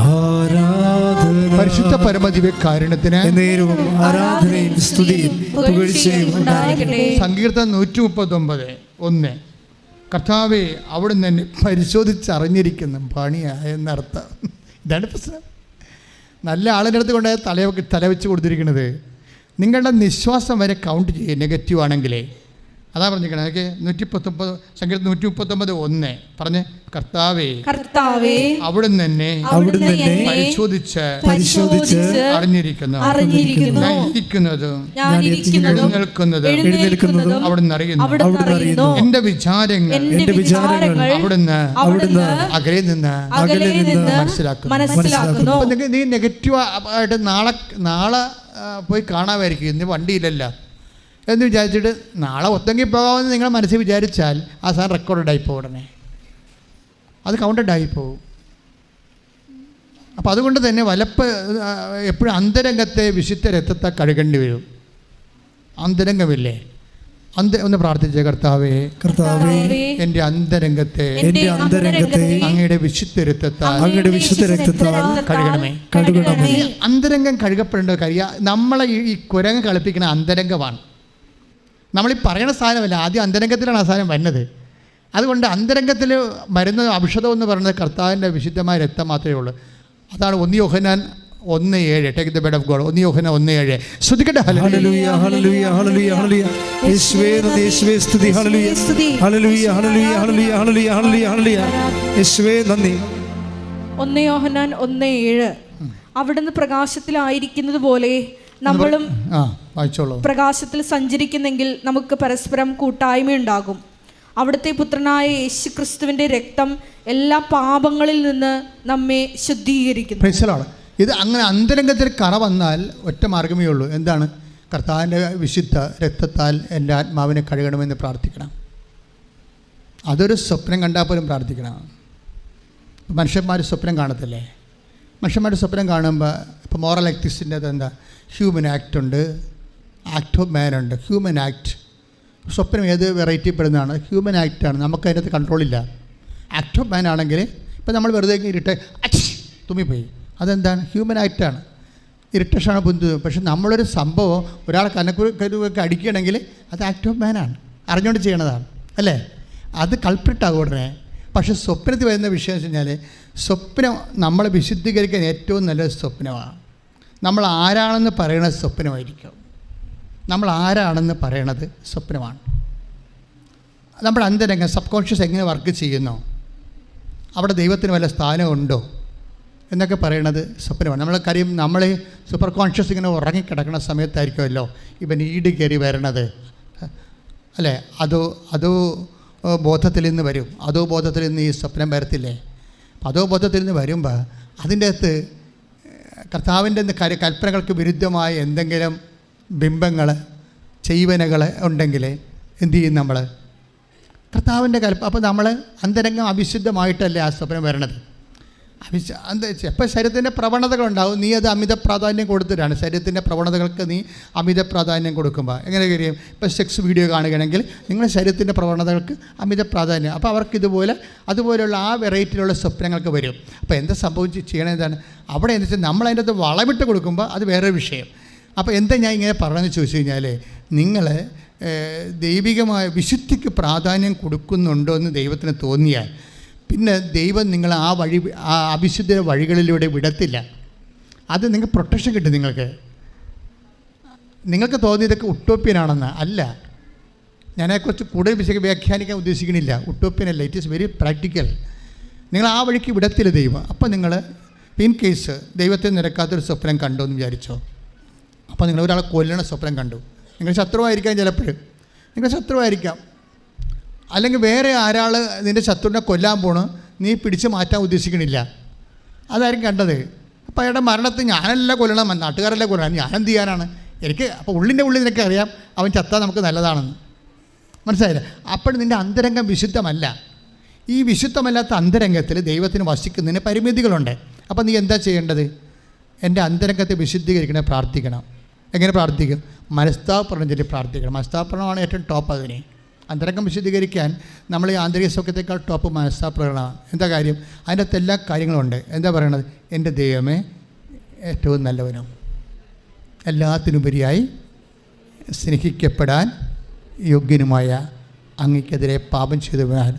ആരാധന. പരിശുദ്ധ പരമദിവ്യകാരുണ്യത്തിന് നേരവും ആരാധനയും സ്തുതിയും പുകഴ്ചയും ഉണ്ടായിരിക്കട്ടെ. സങ്കീർത്തനം 139:1. കർത്താവേ, അവിടുന്ന് എന്നെ പരിശോധിച്ചറിഞ്ഞിരിക്കുന്ന പണിയായെന്നർത്ഥം. ഇതാണ് പ്രശ്നം. നല്ല ആളിൻ്റെ അടുത്ത് കൊണ്ട് തല വെച്ച് കൊടുത്തിരിക്കുന്നത്. നിങ്ങളുടെ നിശ്വാസം വരെ കൗണ്ട് ചെയ്യുക നെഗറ്റീവ് ആണെങ്കിലേ അതാ പറഞ്ഞിരിക്കണേ. ഓക്കെ, 119 സങ്കീർത്തനം 139:1 പറഞ്ഞ്, കർത്താവേ അവിടുന്ന് തന്നെ പരിശോധിച്ച് അറിഞ്ഞിരിക്കുന്നു, ഞാൻ ഇരിക്കുന്നതും എഴുന്നേൽക്കുന്നതും അവിടുന്ന് അറിയുന്നു, എന്റെ വിചാരങ്ങൾ അവിടുന്ന് അകലെ നിന്ന് മനസ്സിലാക്കുന്നു. നീ നെഗറ്റീവ് ആയിട്ട് നാളെ പോയി കാണാമായിരിക്കും, ഇന്ന് വണ്ടിയില്ലല്ല എന്ന് വിചാരിച്ചിട്ട് നാളെ ഒത്തെങ്കിൽ പോകാമെന്ന് നിങ്ങൾ മനസ്സിൽ വിചാരിച്ചാൽ ആ സാധനം റെക്കോർഡായിപ്പോൾ ഉടനെ അത് കൗണ്ടഡായിപ്പോവും. അപ്പോൾ അതുകൊണ്ട് തന്നെ എപ്പോഴും അന്തരംഗത്തെ വിശുദ്ധ രക്തത്തെ കഴുകേണ്ടി വരും. അന്തരംഗമില്ലേ, ഒന്ന് പ്രാർത്ഥിച്ചേ, കർത്താവേ എൻ്റെ അന്തരംഗത്തെ അങ്ങയുടെ വിശുദ്ധ രക്തത്താൽ കഴുകണമേ. അന്തരംഗം കഴുകപ്പെടേണ്ട കാര്യം നമ്മളെ ഈ കുരങ്ങ് കളിപ്പിക്കുന്ന അന്തരംഗമാണ്. നമ്മളീ പറയണ സാധനമല്ല, ആദ്യം അന്തരംഗത്തിലാണ് ആ സാധനം വരുന്നത്. അതുകൊണ്ട് അന്തരംഗത്തിൽ മരുന്ന് ഔഷധം എന്ന് പറയുന്നത് കർത്താവിൻ്റെ വിശുദ്ധമായ രക്തം മാത്രമേ ഉള്ളൂ. അതാണ് 1 യോഹന്നാൻ 1:7. Take the word of God. 1 യോഹന്നാൻ 1:7. ശ്രദ്ധിക്കട്ടെ. ഹല്ലേലൂയ ഹല്ലേലൂയ ഹല്ലേലൂയ ഹല്ലേലൂയ. യേശുവേ നന്ദി, യേശുവേ സ്തുതി. ഹല്ലേലൂയ ഹല്ലേലൂയ ഹല്ലേലൂയ ഹല്ലേലൂയ ഹല്ലേലൂയ ഹല്ലേലൂയ ഹല്ലേലൂയ. യേശുവേ നന്ദി. 1 യോഹന്നാൻ 1:7. അവിടുന്ന് പ്രകാശത്തിലായിരിക്കുന്നത് പോലെ നമ്മളും പ്രകാശത്തിൽ സഞ്ചരിക്കുന്നെങ്കിൽ നമുക്ക് പരസ്പരം കൂട്ടായ്മയുണ്ടാകും. അവിടുത്തെ പുത്രനായ യേശു ക്രിസ്തുവിന്റെ രക്തം എല്ലാ പാപങ്ങളിൽ നിന്ന് നമ്മെ ശുദ്ധീകരിക്കുന്നു. ഇത് അങ്ങനെ അന്തരംഗത്തിൽ കറ വന്നാൽ ഒറ്റ മാർഗമേ ഉള്ളൂ. എന്താണ്? കർത്താവിൻ്റെ വിശുദ്ധ രക്തത്താൽ എൻ്റെ ആത്മാവിനെ കഴുകണമെന്ന് പ്രാർത്ഥിക്കണം. അതൊരു സ്വപ്നം കണ്ടാൽ പോലും പ്രാർത്ഥിക്കണം. മനുഷ്യന്മാർ സ്വപ്നം കാണത്തില്ലേ? മനുഷ്യന്മാർ സ്വപ്നം കാണുമ്പോൾ ഇപ്പോൾ മോറൽ എത്തിക്സിൻ്റെ എന്താ, ഹ്യൂമൻ ആക്ട് ഉണ്ട്, ആക്ട് ഓഫ് മാൻ ഉണ്ട്. ഹ്യൂമൻ ആക്ട് സ്വപ്നം ഏത് വെറൈറ്റി പെടുന്നതാണ്? ഹ്യൂമൻ ആക്റ്റാണ്, നമുക്ക് അതിനകത്ത് കൺട്രോളില്ല. ആക്ട് ഓഫ് മാൻ ആണെങ്കിൽ ഇപ്പോൾ നമ്മൾ വെറുതെ തുമ്മിപ്പോയി, അതെന്താണ്? ഹ്യൂമൻ ആക്റ്റാണ്, ഇറിറ്റേഷനാണ്, ബുദ്ധി. പക്ഷെ നമ്മളൊരു സംഭവം ഒരാളെ കരുവൊക്കെ അടിക്കുകയാണെങ്കിൽ അത് ആക്ട് ഓഫ് മാനാണ്, അറിഞ്ഞുകൊണ്ട് ചെയ്യണതാണ് അല്ലേ? അത് കൾപ്രിറ്റാകും ഉടനെ. പക്ഷെ സ്വപ്നത്തിൽ വരുന്ന വിഷയം വെച്ച് കഴിഞ്ഞാൽ സ്വപ്നം നമ്മളെ വിശുദ്ധീകരിക്കാൻ ഏറ്റവും നല്ലത് സ്വപ്നമാണ്. നമ്മൾ ആരാണെന്ന് പറയണത് സ്വപ്നമായിരിക്കും. നമ്മൾ ആരാണെന്ന് പറയണത് സ്വപ്നമാണ്. നമ്മുടെ അന്തരംഗം സബ് കോൺഷ്യസ് എങ്ങനെ വർക്ക് ചെയ്യുന്നോ, അവിടെ ദൈവത്തിന് വല്ല സ്ഥാനമുണ്ടോ എന്നൊക്കെ പറയണത് സ്വപ്നമാണ്. നമ്മൾ സൂപ്പർ കോൺഷ്യസ് ഇങ്ങനെ ഉറങ്ങിക്കിടക്കുന്ന സമയത്തായിരിക്കുമല്ലോ ഇവൻ ഈട് കയറി വരണത് അല്ലേ? അതോ ബോധത്തിൽ നിന്ന് വരും. അതോ ബോധത്തിൽ നിന്ന് ഈ സ്വപ്നം വരത്തില്ലേ? അതോ ബോധത്തിൽ നിന്ന് വരുമ്പോൾ അതിൻ്റെ അകത്ത് കർത്താവിൻ്റെ കൽപ്പനകൾക്ക് വിരുദ്ധമായ എന്തെങ്കിലും ബിംബങ്ങൾ ചെയ്വനകൾ ഉണ്ടെങ്കിൽ എന്തു ചെയ്യും നമ്മൾ? കർത്താവിൻ്റെ അപ്പോൾ നമ്മൾ അന്തരംഗം അവിശുദ്ധമായിട്ടല്ലേ ആ സ്വപ്നം വരണത്. എപ്പോൾ ശരീരത്തിൻ്റെ പ്രവണതകളുണ്ടാവും, നീ അത് അമിത പ്രാധാന്യം കൊടുത്തിട്ടാണ്. ശരീരത്തിൻ്റെ പ്രവണതകൾക്ക് നീ അമിത പ്രാധാന്യം കൊടുക്കുമ്പോൾ എങ്ങനെ കഴിയും? ഇപ്പോൾ സെക്സ് വീഡിയോ കാണുകയാണെങ്കിൽ നിങ്ങളുടെ ശരീരത്തിൻ്റെ പ്രവണതകൾക്ക് അമിത പ്രാധാന്യം, അപ്പോൾ അവർക്ക് അതുപോലെയുള്ള ആ വെറൈറ്റിയിലുള്ള സ്വപ്നങ്ങൾക്ക് വരും. അപ്പോൾ എന്താ ചെയ്യണത്? എന്താണ് അവിടെ എന്ന് വെച്ചാൽ നമ്മൾ അതിൻ്റെ അകത്ത് വളമിട്ട് കൊടുക്കുമ്പോൾ അത് വേറെ വിഷയം. അപ്പോൾ എന്താ ഞാൻ ഇങ്ങനെ പറഞ്ഞതെന്ന് ചോദിച്ചു കഴിഞ്ഞാൽ, നിങ്ങൾ ദൈവികമായ വിശുദ്ധിക്ക് പ്രാധാന്യം കൊടുക്കുന്നുണ്ടോ എന്ന് ദൈവത്തിന് തോന്നിയാൽ പിന്നെ ദൈവം നിങ്ങൾ ആ അവിശുദ്ധ വഴികളിലൂടെ വിടത്തില്ല. അത് നിങ്ങൾക്ക് പ്രൊട്ടക്ഷൻ കിട്ടും. നിങ്ങൾക്ക് തോന്നിയതൊക്കെ ഉട്ടോപ്യനാണെന്ന് അല്ല. ഞാനതിനെക്കുറിച്ച് കൂടുതൽ വ്യാഖ്യാനിക്കാൻ ഉദ്ദേശിക്കണില്ല. ഉട്ടോപ്യനല്ല, ഇറ്റ് ഈസ് വെരി പ്രാക്ടിക്കൽ. നിങ്ങൾ ആ വഴിക്ക് വിടത്തില്ല ദൈവം. അപ്പോൾ നിങ്ങൾ ഇൻ കേസ് ദൈവത്തെ നിരക്കാത്തൊരു സ്വപ്നം കണ്ടു എന്ന് വിചാരിച്ചോ, അപ്പോൾ നിങ്ങൾ ഒരാളെ കൊല്ലണ സ്വപ്നം കണ്ടു, നിങ്ങൾ ശത്രുവായിരിക്കാം, ചിലപ്പോഴും നിങ്ങൾ ശത്രുവായിരിക്കാം. അല്ലെങ്കിൽ വേറെ ഒരാൾ നിൻ്റെ ശത്രുവിനെ കൊല്ലാൻ പോണ്, നീ പിടിച്ച് മാറ്റാൻ ഉദ്ദേശിക്കണില്ല, അതായിരിക്കും കണ്ടത്. അപ്പോൾ അയാളുടെ മരണത്തിൽ ഞാനല്ല കൊല്ലണം, നാട്ടുകാരല്ല കൊല്ലണം, ഞാനെന്ത് ചെയ്യാനാണ്? അപ്പോൾ ഉള്ളിൻ്റെ ഉള്ളിൽ നിനക്ക് അറിയാം അവൻ ചത്താൽ നമുക്ക് നല്ലതാണെന്ന്. മനസ്സിലായില്ല? അപ്പോൾ നിൻ്റെ അന്തരംഗം വിശുദ്ധമല്ല. ഈ വിശുദ്ധമല്ലാത്ത അന്തരംഗത്തിൽ ദൈവത്തിന് വസിക്കുന്നതിന് പരിമിതികളുണ്ട്. അപ്പോൾ നീ എന്താ ചെയ്യേണ്ടത്? എൻ്റെ അന്തരംഗത്തെ വിശുദ്ധീകരിക്കണേ, പ്രാർത്ഥിക്കണം. എങ്ങനെ പ്രാർത്ഥിക്കും? മനസ്താപരണം ചൊല്ലി പ്രാർത്ഥിക്കണം. മനസ്താപരണമാണ് ഏറ്റവും ടോപ്പ്. അതിനെ അന്തരംഗം വിശുദ്ധീകരിക്കാൻ നമ്മൾ ഈ ആന്തരിക സൗഖ്യത്തെക്കാൾ ടോപ്പ് മനസ്താപരണമാണ്. എന്താ കാര്യം? അതിൻ്റെ അകത്ത് എല്ലാ കാര്യങ്ങളുണ്ട്. എന്താ പറയണത്? എൻ്റെ ദൈവമേ ഏറ്റവും നല്ലവനും എല്ലാത്തിനുപരിയായി സ്നേഹിക്കപ്പെടാൻ യോഗ്യനുമായ അങ്ങയ്ക്കെതിരെ പാപം ചെയ്തവനാൽ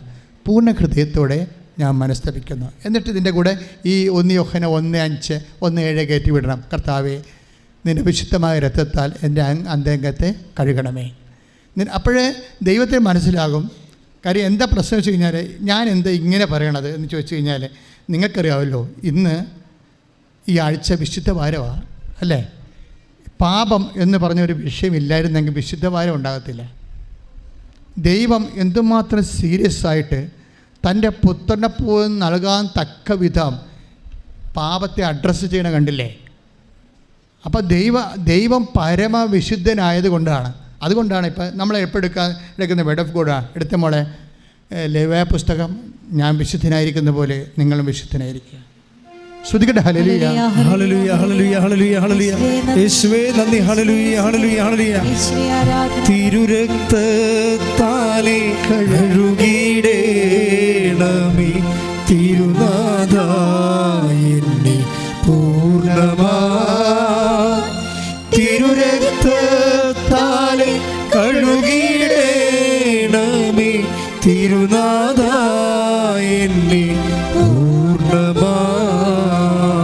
പൂർണ്ണ ഹൃദയത്തോടെ ഞാൻ മനസ്തപിക്കുന്നു. എന്നിട്ട് ഇതിൻ്റെ കൂടെ ഈ 1 യോഹന്നാൻ 1:5 1:7 കയറ്റി വിടണം. കർത്താവേ, നിൻ്റെ വിശുദ്ധമായ രക്തത്താൽ എൻ്റെ അന്തരംഗത്തെ കഴുകണമേ. അപ്പോഴേ ദൈവത്തെ മനസ്സിലാകും. കാര്യം എന്താ പ്രശ്നം വെച്ച് കഴിഞ്ഞാൽ, ഞാൻ എന്താ ഇങ്ങനെ പറയണത് എന്ന് ചോദിച്ചു കഴിഞ്ഞാൽ, നിങ്ങൾക്കറിയാമല്ലോ ഇന്ന് ഈ ആഴ്ച വിശുദ്ധ വാരമാണ് അല്ലേ? പാപം എന്ന് പറഞ്ഞൊരു വിഷയമില്ലായിരുന്നെങ്കിൽ വിശുദ്ധ വാരം ഉണ്ടാകത്തില്ല. ദൈവം എന്തുമാത്രം സീരിയസ് ആയിട്ട് തൻ്റെ പുത്രനെ പോലും നൽകാൻ തക്ക വിധം പാപത്തെ അഡ്രസ്സ് ചെയ്യണ കണ്ടില്ലേ? അപ്പോൾ ദൈവം പരമവിശുദ്ധനായത് കൊണ്ടാണ്. അതുകൊണ്ടാണ് ഇപ്പം നമ്മൾ എടുക്കുന്ന വേർഡ് ഓഫ് ഗോഡാണ്. എടുത്ത മോളെ ലേവ്യ പുസ്തകം, ഞാൻ വിശുദ്ധനായിരിക്കുന്ന പോലെ നിങ്ങളും വിശുദ്ധനായിരിക്കുക. ശ്രുതികട്ടെ. ഹല്ലേലൂയ ഹല്ലേലൂയ ഹല്ലേലൂയ ഹല്ലേലൂയ ഹല്ലേലൂയ. യേശുവേ നന്ദി. ഹല്ലേലൂയ ഹല്ലേലൂയ ഹല്ലേലൂയ. തിരുരക്തത്താലെ കഴുകിയിടേണമേ തിരുനാഥാ എന്നെ പൂർണ്ണമായി. തിരുരക്തത്താലെ കഴുകിയിടേണമേ തിരുനാഥാ എന്നെ